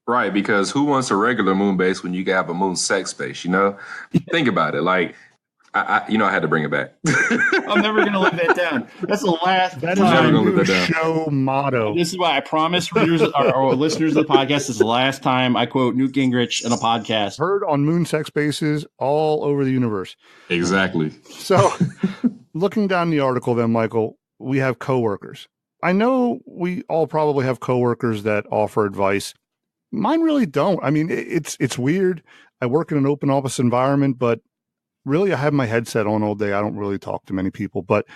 Right, because who wants a regular moon base when you can have a moon sex base, Think about it. Like, I had to bring it back. I'm never going to live that down. That's the last that is our new show motto. This is why I promise readers, our listeners of the podcast, this is the last time I quote Newt Gingrich in a podcast. Heard on moon sex bases all over the universe. Exactly. So looking down the article then, Michael, we have coworkers. I know we all probably have coworkers that offer advice. Mine really don't. I mean, it's weird. I work in an open office environment, but really I have my headset on all day. I don't really talk to many people, but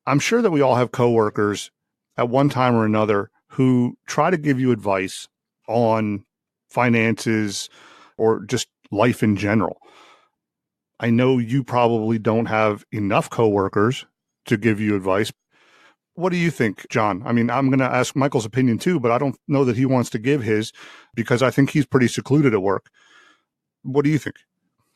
I'm sure that we all have coworkers at one time or another who try to give you advice on finances or just life in general. I know you probably don't have enough coworkers to give you advice. What do you think, John? I mean, I'm going to ask Michael's opinion too, but I don't know that he wants to give his because I think he's pretty secluded at work. What do you think?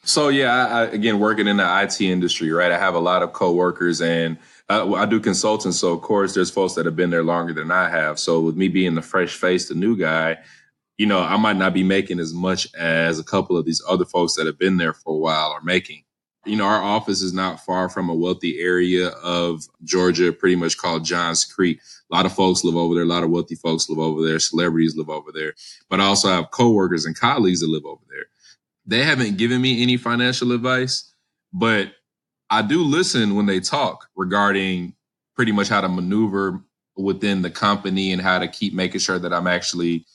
So, yeah, again, working in the IT industry, right? I have a lot of coworkers and I do consulting. So, of course, there's folks that have been there longer than I have. So with me being the fresh face, the new guy, I might not be making as much as a couple of these other folks that have been there for a while are making. Our office is not far from a wealthy area of Georgia, pretty much called Johns Creek. A lot of folks live over there. A lot of wealthy folks live over there. Celebrities live over there. But I also have coworkers and colleagues that live over there. They haven't given me any financial advice, but I do listen when they talk regarding pretty much how to maneuver within the company and how to keep making sure that I'm actually,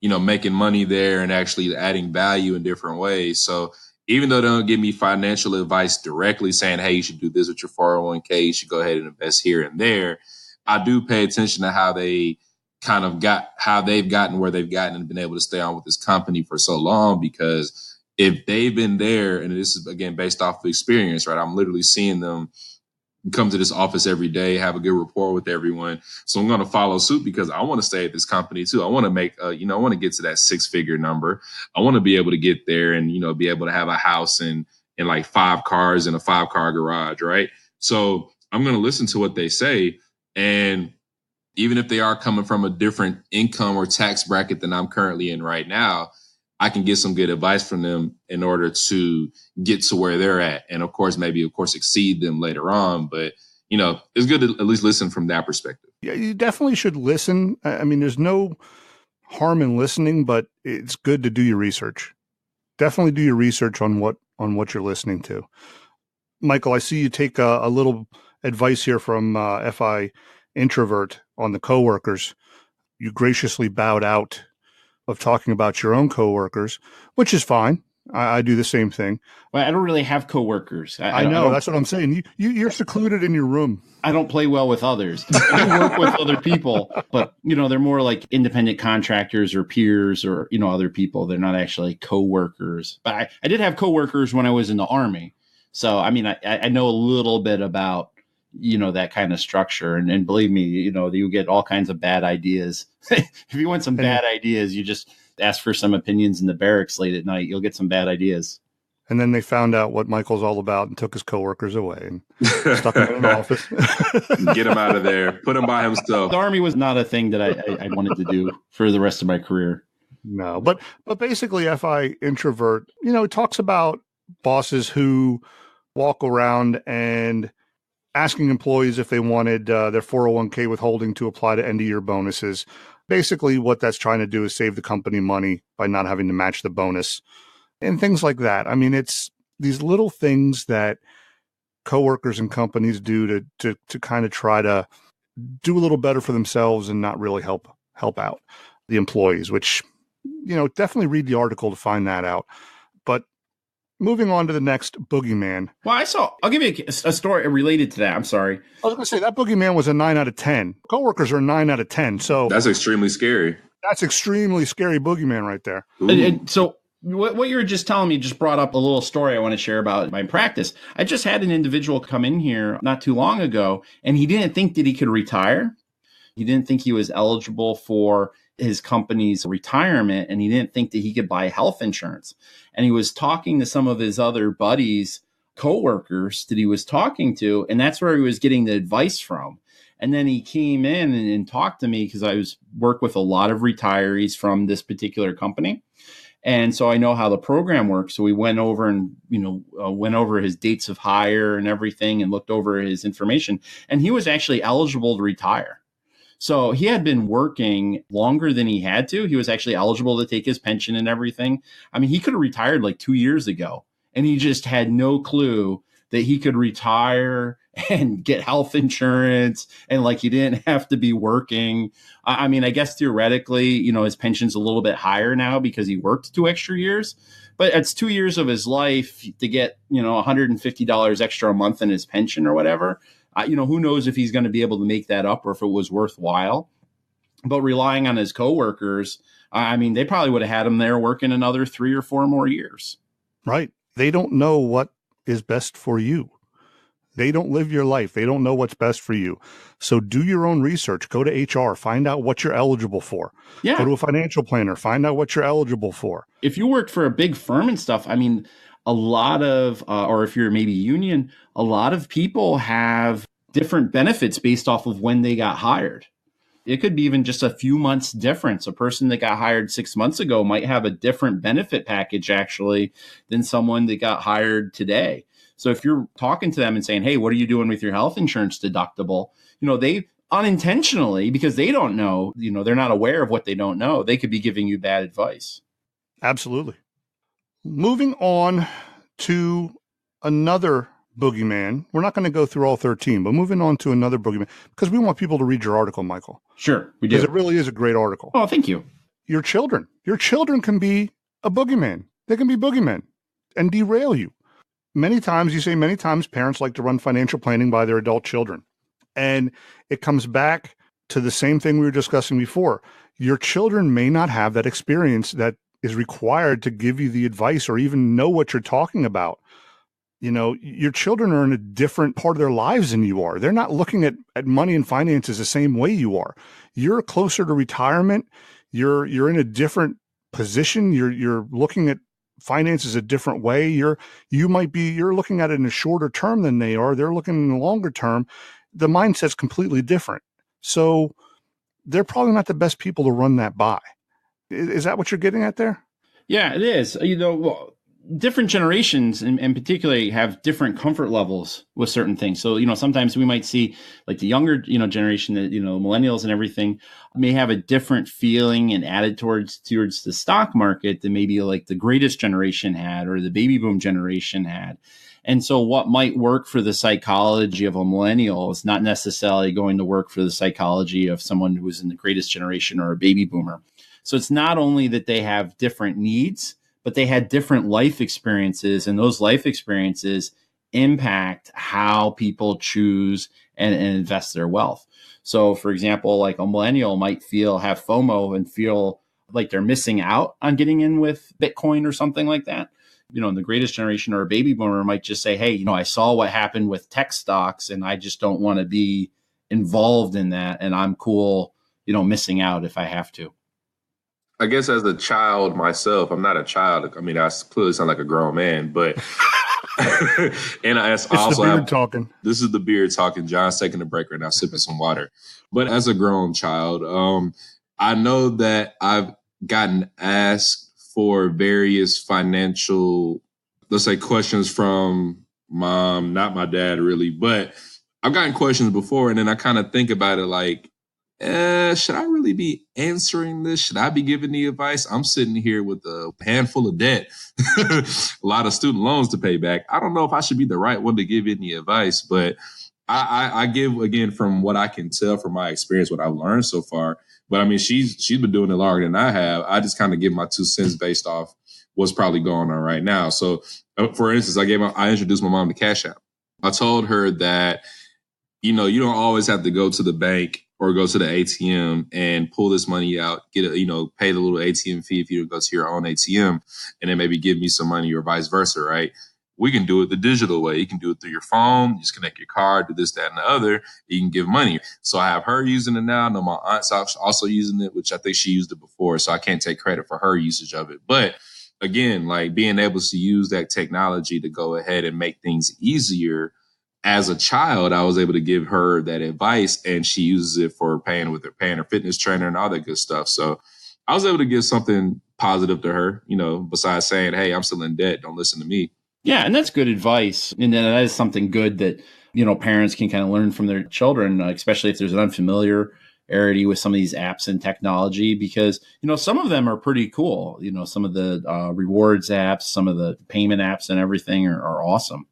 making money there and actually adding value in different ways. So even though they don't give me financial advice directly saying, hey, you should do this with your 401k, you should go ahead and invest here and there, I do pay attention to how they they've gotten where they've gotten and been able to stay on with this company for so long. Because if they've been there, and this is, again, based off of experience, right? I'm literally seeing them come to this office every day, have a good rapport with everyone. So I'm going to follow suit because I want to stay at this company too. I want to make, I want to get to that 6-figure number. I want to be able to get there and, be able to have a house and like 5 cars in a 5-car garage, right? So I'm going to listen to what they say. And even if they are coming from a different income or tax bracket than I'm currently in right now, I can get some good advice from them in order to get to where they're at. And of course, exceed them later on. But, it's good to at least listen from that perspective. Yeah, you definitely should listen. I mean, there's no harm in listening, but it's good to do your research. Definitely do your research on what you're listening to. Michael, I see you take a little advice here from FI Introvert on the coworkers. You graciously bowed out of talking about your own coworkers, which is fine. I do the same thing. Well, I don't really have coworkers. I know. That's what I'm saying. You're secluded in your room. I don't play well with others. I do work with other people, but, they're more like independent contractors or peers or, other people. They're not actually coworkers. But I did have coworkers when I was in the Army. So, I mean, I know a little bit about, that kind of structure. And believe me, you get all kinds of bad ideas. If you want some bad ideas, you just ask for some opinions in the barracks late at night. You'll get some bad ideas. And then they found out what Michael's all about and took his coworkers away and stuck him in an office. Get him out of there. Put him by himself. The Army was not a thing that I wanted to do for the rest of my career. No, but basically FI Introvert, it talks about bosses who walk around and asking employees if they wanted their 401k withholding to apply to end-of-year bonuses. Basically, what that's trying to do is save the company money by not having to match the bonus and things like that. I mean, it's these little things that coworkers and companies do to kind of try to do a little better for themselves and not really help out the employees, which, definitely read the article to find that out. But moving on to the next boogeyman. Well, I'll give you a story related to that. I'm sorry. I was going to say that boogeyman was a 9 out of 10. Coworkers are 9 out of 10. So that's extremely scary. That's extremely scary boogeyman right there. And so what you were just telling me just brought up a little story I want to share about my practice. I just had an individual come in here not too long ago, and he didn't think that he could retire. He didn't think he was eligible for his company's retirement, and he didn't think that he could buy health insurance. And he was talking to some of his other buddies, coworkers that he was talking to, and that's where he was getting the advice from. And then he came in and talked to me because I work with a lot of retirees from this particular company. And so I know how the program works. So we went over and, went over his dates of hire and everything and looked over his information. And he was actually eligible to retire. So he had been working longer than he had to. He was actually eligible to take his pension and everything. I mean, he could have retired like 2 years ago, and he just had no clue that he could retire and get health insurance, and like he didn't have to be working. I mean, I guess theoretically, his pension's a little bit higher now because he worked 2 extra years, but it's 2 years of his life to get, $150 extra a month in his pension or whatever. Who knows if he's going to be able to make that up or if it was worthwhile. But relying on his coworkers, I mean, they probably would have had him there working another 3 or 4 more years. Right. They don't know what is best for you. They don't live your life. They don't know what's best for you. So do your own research. Go to HR. Find out what you're eligible for. Yeah. Go to a financial planner. Find out what you're eligible for. If you worked for a big firm and stuff, I mean, a lot of, or if you're maybe union, a lot of people have different benefits based off of when they got hired. It could be even just a few months difference. A person that got hired 6 months ago might have a different benefit package actually than someone that got hired today. So if you're talking to them and saying, hey, what are you doing with your health insurance deductible? They unintentionally, because they don't know, they're not aware of what they don't know, they could be giving you bad advice. Absolutely. Moving on to another boogeyman. We're not going to go through all 13, but moving on to another boogeyman, because we want people to read your article, Michael. Sure, we do. Because it really is a great article. Oh, thank you. Your children can be a boogeyman. They can be boogeymen and derail you. Many times parents like to run financial planning by their adult children. And it comes back to the same thing we were discussing before. Your children may not have that experience that is required to give you the advice or even know what you're talking about. Your children are in a different part of their lives than you are. They're not looking at money and finances the same way you are. You're closer to retirement. You're in a different position. You're looking at finances a different way. You're looking at it in a shorter term than they are. They're looking in the longer term. The mindset's completely different. So they're probably not the best people to run that by. Is that what you're getting at there? Yeah, it is. Different generations in particular have different comfort levels with certain things. So, sometimes we might see like the younger, generation that, millennials and everything may have a different feeling and attitude towards the stock market than maybe like the greatest generation had or the baby boom generation had. And so what might work for the psychology of a millennial is not necessarily going to work for the psychology of someone who was in the greatest generation or a baby boomer. So it's not only that they have different needs, but they had different life experiences, and those life experiences impact how people choose and invest their wealth. So, for example, like a millennial might have FOMO and feel like they're missing out on getting in with Bitcoin or something like that. And the greatest generation or a baby boomer might just say, hey, I saw what happened with tech stocks and I just don't want to be involved in that. And I'm cool, missing out if I have to. I guess as a child myself, I'm not a child. I mean, I clearly sound like a grown man, but and I also have talking. This is the beard talking. John's taking a break right now, sipping some water. But as a grown child, I know that I've gotten asked for various financial, let's say, questions from mom, not my dad really, but I've gotten questions before, and then I kind of think about it like, should I really be answering this? Should I be giving the advice? I'm sitting here with a handful of debt, a lot of student loans to pay back. I don't know if I should be the right one to give any advice, but I give, again, from what I can tell from my experience, what I've learned so far. But I mean, she's been doing it longer than I have. I just kind of give my 2 cents based off what's probably going on right now. So for instance, I introduced my mom to Cash App. I told her that, you don't always have to go to the bank or go to the ATM and pull this money out, pay the little ATM fee if you go to your own ATM and then maybe give me some money or vice versa, right? We can do it the digital way. You can do it through your phone. You just connect your card, do this, that, and the other. You can give money. So I have her using it now. I know my aunt's also using it, which I think she used it before. So I can't take credit for her usage of it. But again, like being able to use that technology to go ahead and make things easier. As a child, I was able to give her that advice, and she uses it for paying her fitness trainer and all that good stuff. So I was able to give something positive to her, besides saying, hey, I'm still in debt. Don't listen to me. Yeah, and that's good advice. And then that is something good that, parents can kind of learn from their children, especially if there's an unfamiliarity with some of these apps and technology, because, some of them are pretty cool. Some of the rewards apps, some of the payment apps and everything are awesome.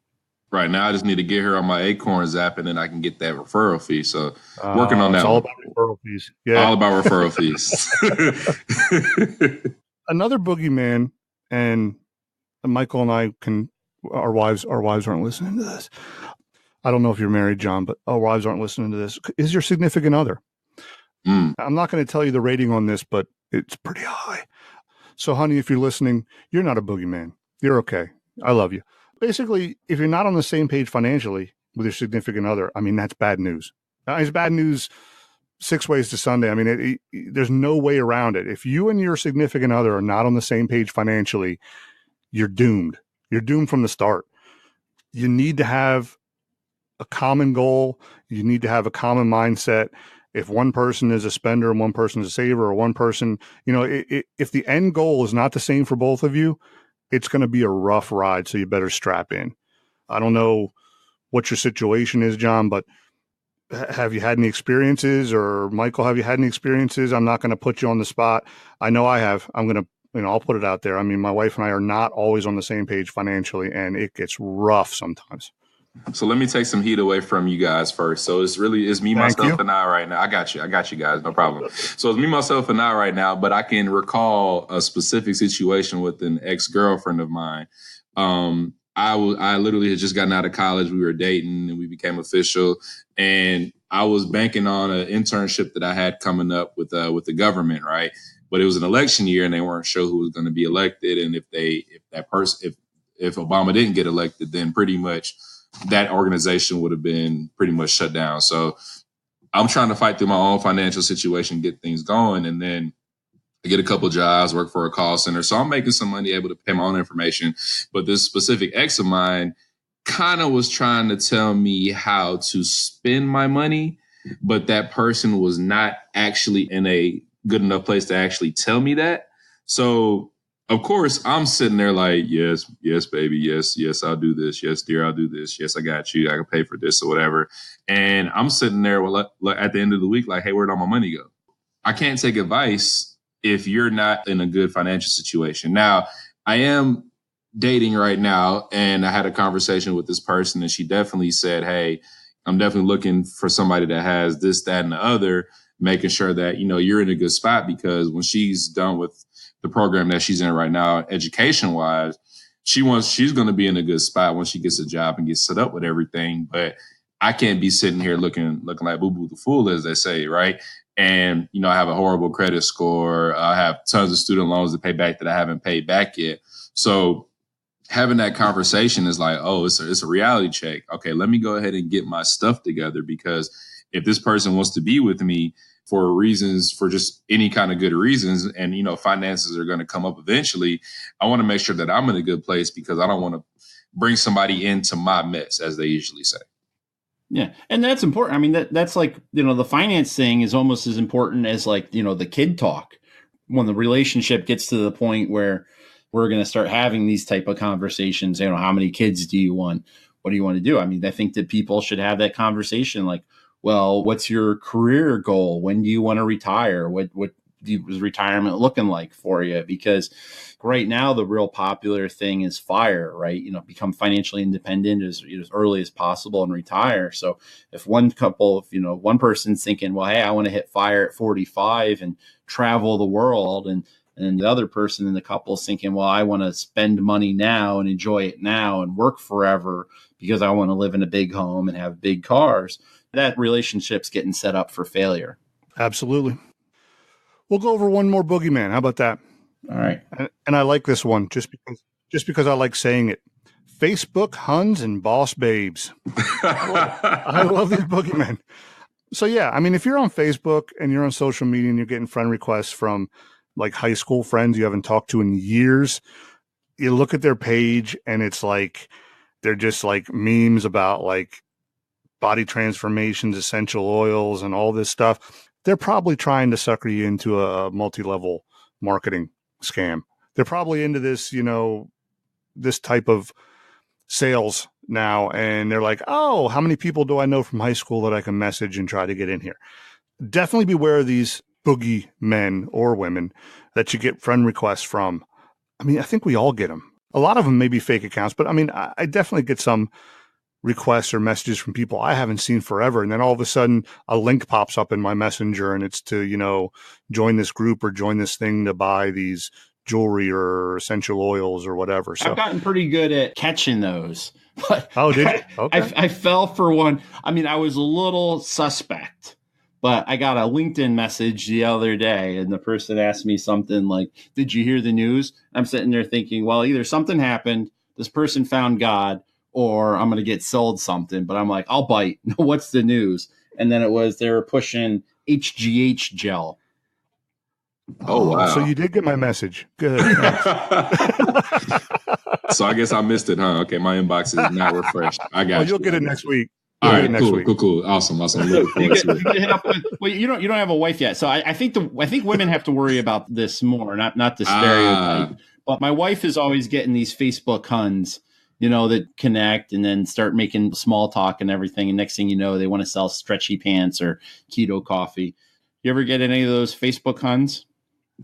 Right now, I just need to get her on my Acorns app, and then I can get that referral fee. So working on that. It's all about referral fees. Yeah, all about referral fees. Another boogeyman, and Michael and I our wives aren't listening to this. I don't know if you're married, John, but our wives aren't listening to this. Is your significant other? I'm not going to tell you the rating on this, but it's pretty high. So, honey, if you're listening, you're not a boogeyman. You're okay. I love you. Basically, if you're not on the same page financially with your significant other, I mean, that's bad news. It's bad news 6 ways to Sunday. I mean, there's no way around it. If you and your significant other are not on the same page financially, you're doomed. You're doomed from the start. You need to have a common goal. You need to have a common mindset. If one person is a spender and one person is a saver, or one person, if the end goal is not the same for both of you, it's going to be a rough ride. So you better strap in. I don't know what your situation is, John, but have you had any experiences, or Michael, have you had any experiences? I'm not going to put you on the spot. I know I have. I'm going to, I'll put it out there. I mean, my wife and I are not always on the same page financially, and it gets rough sometimes. So let me take some heat away from you guys first. So it's me, myself, and I right now. I got you guys. No problem. So it's me, myself, and I right now, but I can recall a specific situation with an ex-girlfriend of mine. I literally had just gotten out of college. We were dating and we became official, and I was banking on an internship that I had coming up with the government, right? But it was an election year and they weren't sure who was going to be elected. And if Obama didn't get elected, then pretty much that organization would have been pretty much shut down. So I'm trying to fight through my own financial situation, get things going. And then I get a couple of jobs, work for a call center. So I'm making some money, able to pay my own information. But this specific ex of mine kind of was trying to tell me how to spend my money, but that person was not actually in a good enough place to actually tell me that. So of course, I'm sitting there like, yes, baby. Yes, I'll do this. Yes, dear, I'll do this. Yes, I got you. I can pay for this or whatever. And I'm sitting there at the end of the week like, hey, where'd all my money go? I can't take advice if you're not in a good financial situation. Now, I am dating right now, and I had a conversation with this person, and she definitely said, hey, I'm definitely looking for somebody that has this, that, and the other, making sure that, you're in a good spot, because when she's done with the program that she's in right now, education wise, she's going to be in a good spot when she gets a job and gets set up with everything. But I can't be sitting here looking like boo boo the fool, as they say, right? And, I have a horrible credit score. I have tons of student loans to pay back that I haven't paid back yet. So having that conversation is like, oh, it's a reality check. Okay, let me go ahead and get my stuff together, because if this person wants to be with me for reasons, for just any kind of good reasons, and, finances are going to come up eventually, I want to make sure that I'm in a good place, because I don't want to bring somebody into my mess, as they usually say. Yeah. And that's important. I mean, that's like, the finance thing is almost as important as like, the kid talk. When the relationship gets to the point where we're going to start having these type of conversations, how many kids do you want? What do you want to do? I mean, I think that people should have that conversation. Like, well, what's your career goal? When do you want to retire? What is retirement looking like for you? Because right now, the real popular thing is FIRE, right? Become financially independent as early as possible and retire. So if one person's thinking, well, hey, I want to hit FIRE at 45 and travel the world, and And the other person in the couple is thinking, well, I want to spend money now and enjoy it now and work forever because I want to live in a big home and have big cars. That relationship's getting set up for failure. Absolutely. We'll go over one more boogeyman. How about that? All right. And I like this one just because I like saying it. Facebook Huns and boss babes. I love these boogeymen. So yeah, I mean, if you're on Facebook and you're on social media and you're getting friend requests from like high school friends you haven't talked to in years, you look at their page and it's like they're just like memes about like body transformations, essential oils, and all this stuff. They're probably trying to sucker you into a multi-level marketing scam. They're probably into this, this type of sales now. And they're like, oh, how many people do I know from high school that I can message and try to get in here? Definitely beware of these boogie men or women that you get friend requests from. I mean, I think we all get them. A lot of them may be fake accounts, but I mean, I definitely get some requests or messages from people I haven't seen forever. And then all of a sudden a link pops up in my messenger and it's to, join this group or join this thing to buy these jewelry or essential oils or whatever. So I've gotten pretty good at catching those. But oh, did you? Okay. I fell for one. I mean, I was a little suspect, but I got a LinkedIn message the other day and the person asked me something like, did you hear the news? I'm sitting there thinking, well, either something happened, this person found God, or I'm going to get sold something. But I'm like, I'll bite. What's the news? And then they were pushing HGH gel. Oh, wow. So you did get my message. Good. So I guess I missed it, huh? Okay, my inbox is not refreshed. I got You'll get it next week. All right, cool. Awesome. You don't have a wife yet, so I think women have to worry about this more, not the stereotype. But my wife is always getting these Facebook Huns, that connect and then start making small talk and everything. And next thing you know, they want to sell stretchy pants or keto coffee. You ever get any of those Facebook Huns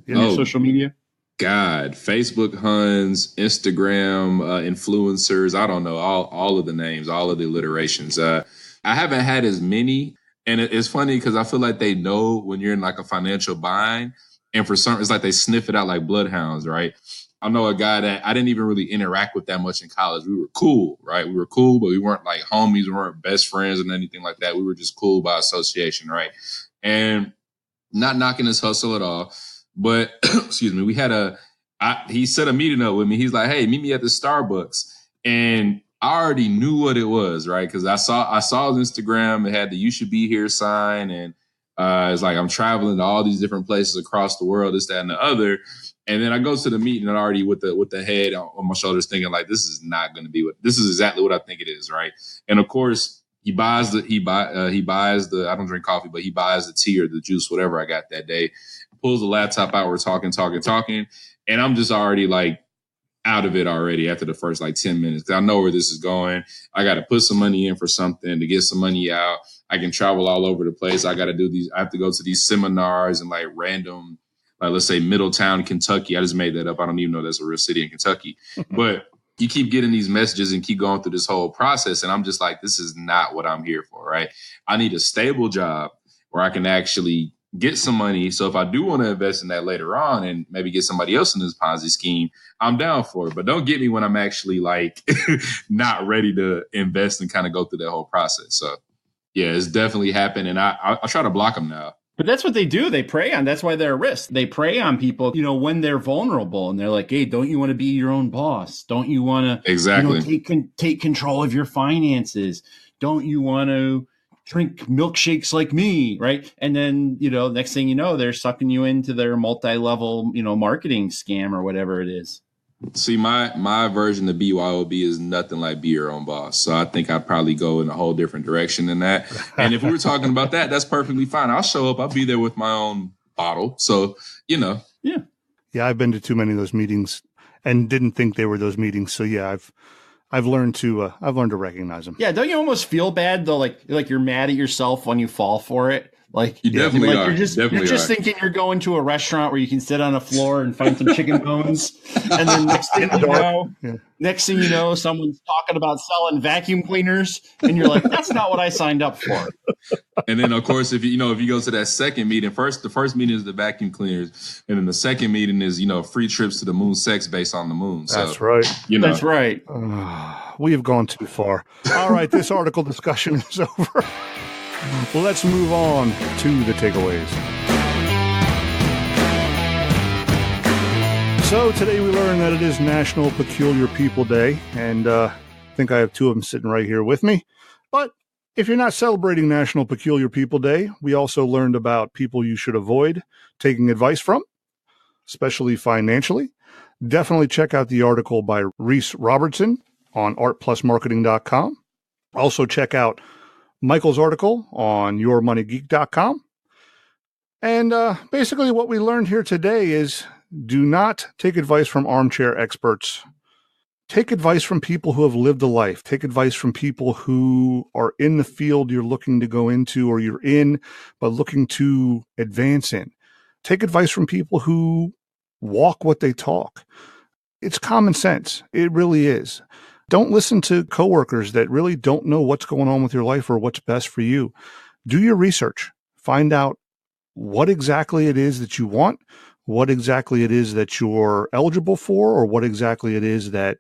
in your social media? God, Facebook Huns, Instagram influencers. I don't know all of the names, all of the alliterations. I haven't had as many. And it's funny because I feel like they know when you're in like a financial bind. And for some, it's like they sniff it out like bloodhounds, right? I know a guy that I didn't even really interact with that much in college. We were cool, right? We were cool, but we weren't like homies. We weren't best friends and anything like that. We were just cool by association, right? And not knocking his hustle at all. But, excuse me, he set a meeting up with me. He's like, hey, meet me at the Starbucks. And I already knew what it was, right? Because I saw his Instagram. It had the "You Should Be Here" sign. And it's like, I'm traveling to all these different places across the world, this, that, and the other. And then I go to the meeting and already with the head on my shoulders thinking like, this is not going to be this is exactly what I think it is, right? And of course, he buys the, I don't drink coffee, but he buys the tea or the juice, whatever I got that day. Pulls the laptop out. We're talking. And I'm just already like out of it already after the first like 10 minutes. Cause I know where this is going. I got to put some money in for something to get some money out. I can travel all over the place. I have to go to these seminars and like random, like let's say Middletown, Kentucky. I just made that up. I don't even know that's a real city in Kentucky, but you keep getting these messages and keep going through this whole process. And I'm just like, this is not what I'm here for. Right. I need a stable job where I can actually get some money. So if I do want to invest in that later on and maybe get somebody else in this Ponzi scheme, I'm down for it. But don't get me when I'm actually like not ready to invest and kind of go through that whole process. So yeah, it's definitely happened. And I try to block them now. But that's what they do. They prey on. That's why they're a risk. They prey on people, when they're vulnerable and they're like, hey, don't you want to be your own boss? Don't you want to exactly take control of your finances? Don't you want to drink milkshakes like me, right? And then, next thing you know, they're sucking you into their multi-level, marketing scam or whatever it is. See, my version of BYOB is nothing like be your own boss. So I think I'd probably go in a whole different direction than that. And if we were talking about that, that's perfectly fine. I'll show up. I'll be there with my own bottle. So, Yeah. Yeah, I've been to too many of those meetings and didn't think they were those meetings. So yeah, I've learned to recognize them. Yeah, don't you almost feel bad though, like you're mad at yourself when you fall for it? Like You definitely are. You're just thinking you're going to a restaurant where you can sit on a floor and find some chicken bones, and then next thing you know, someone's talking about selling vacuum cleaners, and you're like, that's not what I signed up for. And then, of course, if you go to that second meeting, the first meeting is the vacuum cleaners, and then the second meeting is free trips to the moon sex base on the moon. So, that's right. That's right. We have gone too far. All right, this article discussion is over. Well, let's move on to the takeaways. So today we learned that it is National Peculiar People Day, and I think I have two of them sitting right here with me. But if you're not celebrating National Peculiar People Day, we also learned about people you should avoid taking advice from, especially financially. Definitely check out the article by Reese Robertson on artplusmarketing.com. Also check out Michael's article on yourmoneygeek.com. And basically what we learned here today is do not take advice from armchair experts. Take advice from people who have lived a life. Take advice from people who are in the field you're looking to go into or you're in, but looking to advance in. Take advice from people who walk what they talk. It's common sense. It really is. Don't listen to coworkers that really don't know what's going on with your life or what's best for you. Do your research. Find out what exactly it is that you want, what exactly it is that you're eligible for, or what exactly it is that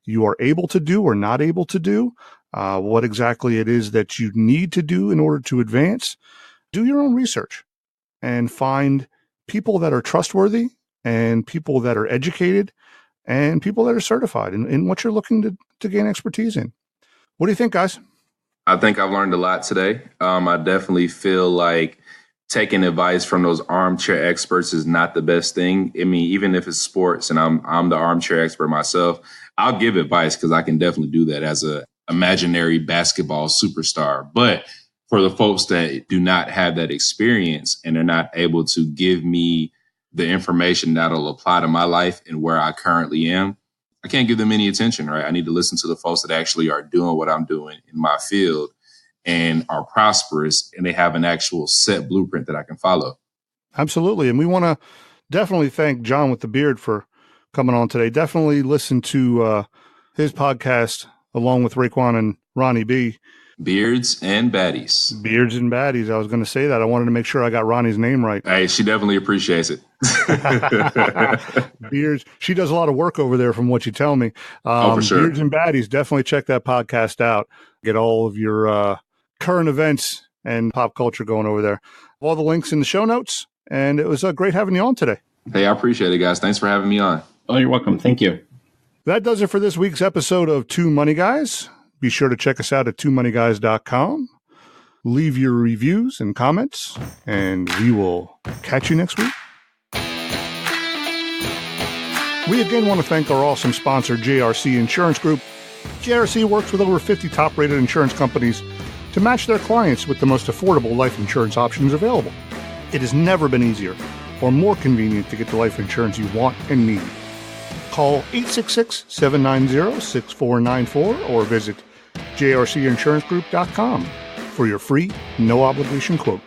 you are able to do or not able to do, what exactly it is that you need to do in order to advance. Do your own research and find people that are trustworthy and people that are educated and people that are certified in what you're looking to gain expertise in. What do you think, guys? I think I've learned a lot today. I definitely feel like taking advice from those armchair experts is not the best thing. I mean, even if it's sports and I'm the armchair expert myself, I'll give advice because I can definitely do that as a imaginary basketball superstar. But for the folks that do not have that experience and are not able to give me the information that'll apply to my life and where I currently am, I can't give them any attention, right? I need to listen to the folks that actually are doing what I'm doing in my field and are prosperous, and they have an actual set blueprint that I can follow. Absolutely. And we want to definitely thank Jon With The Beard for coming on today. Definitely listen to his podcast along with Raekwon and Ronnie B. Beards and Baddies. Beards and Baddies. I was going to say that. I wanted to make sure I got Ronnie's name right. Hey, she definitely appreciates it. Beards. She does a lot of work over there from what you tell me. For sure. Beards and Baddies. Definitely check that podcast out. Get all of your current events and pop culture going over there. All the links in the show notes. And it was great having you on today. Hey, I appreciate it, guys. Thanks for having me on. Oh, you're welcome. Thank you. That does it for this week's episode of Two Money Guys. Be sure to check us out at twomoneyguys.com. Leave your reviews and comments, and we will catch you next week. We again want to thank our awesome sponsor, JRC Insurance Group. JRC works with over 50 top-rated insurance companies to match their clients with the most affordable life insurance options available. It has never been easier or more convenient to get the life insurance you want and need. Call 866-790-6494 or visit jrcinsurancegroup.com for your free, no-obligation quote.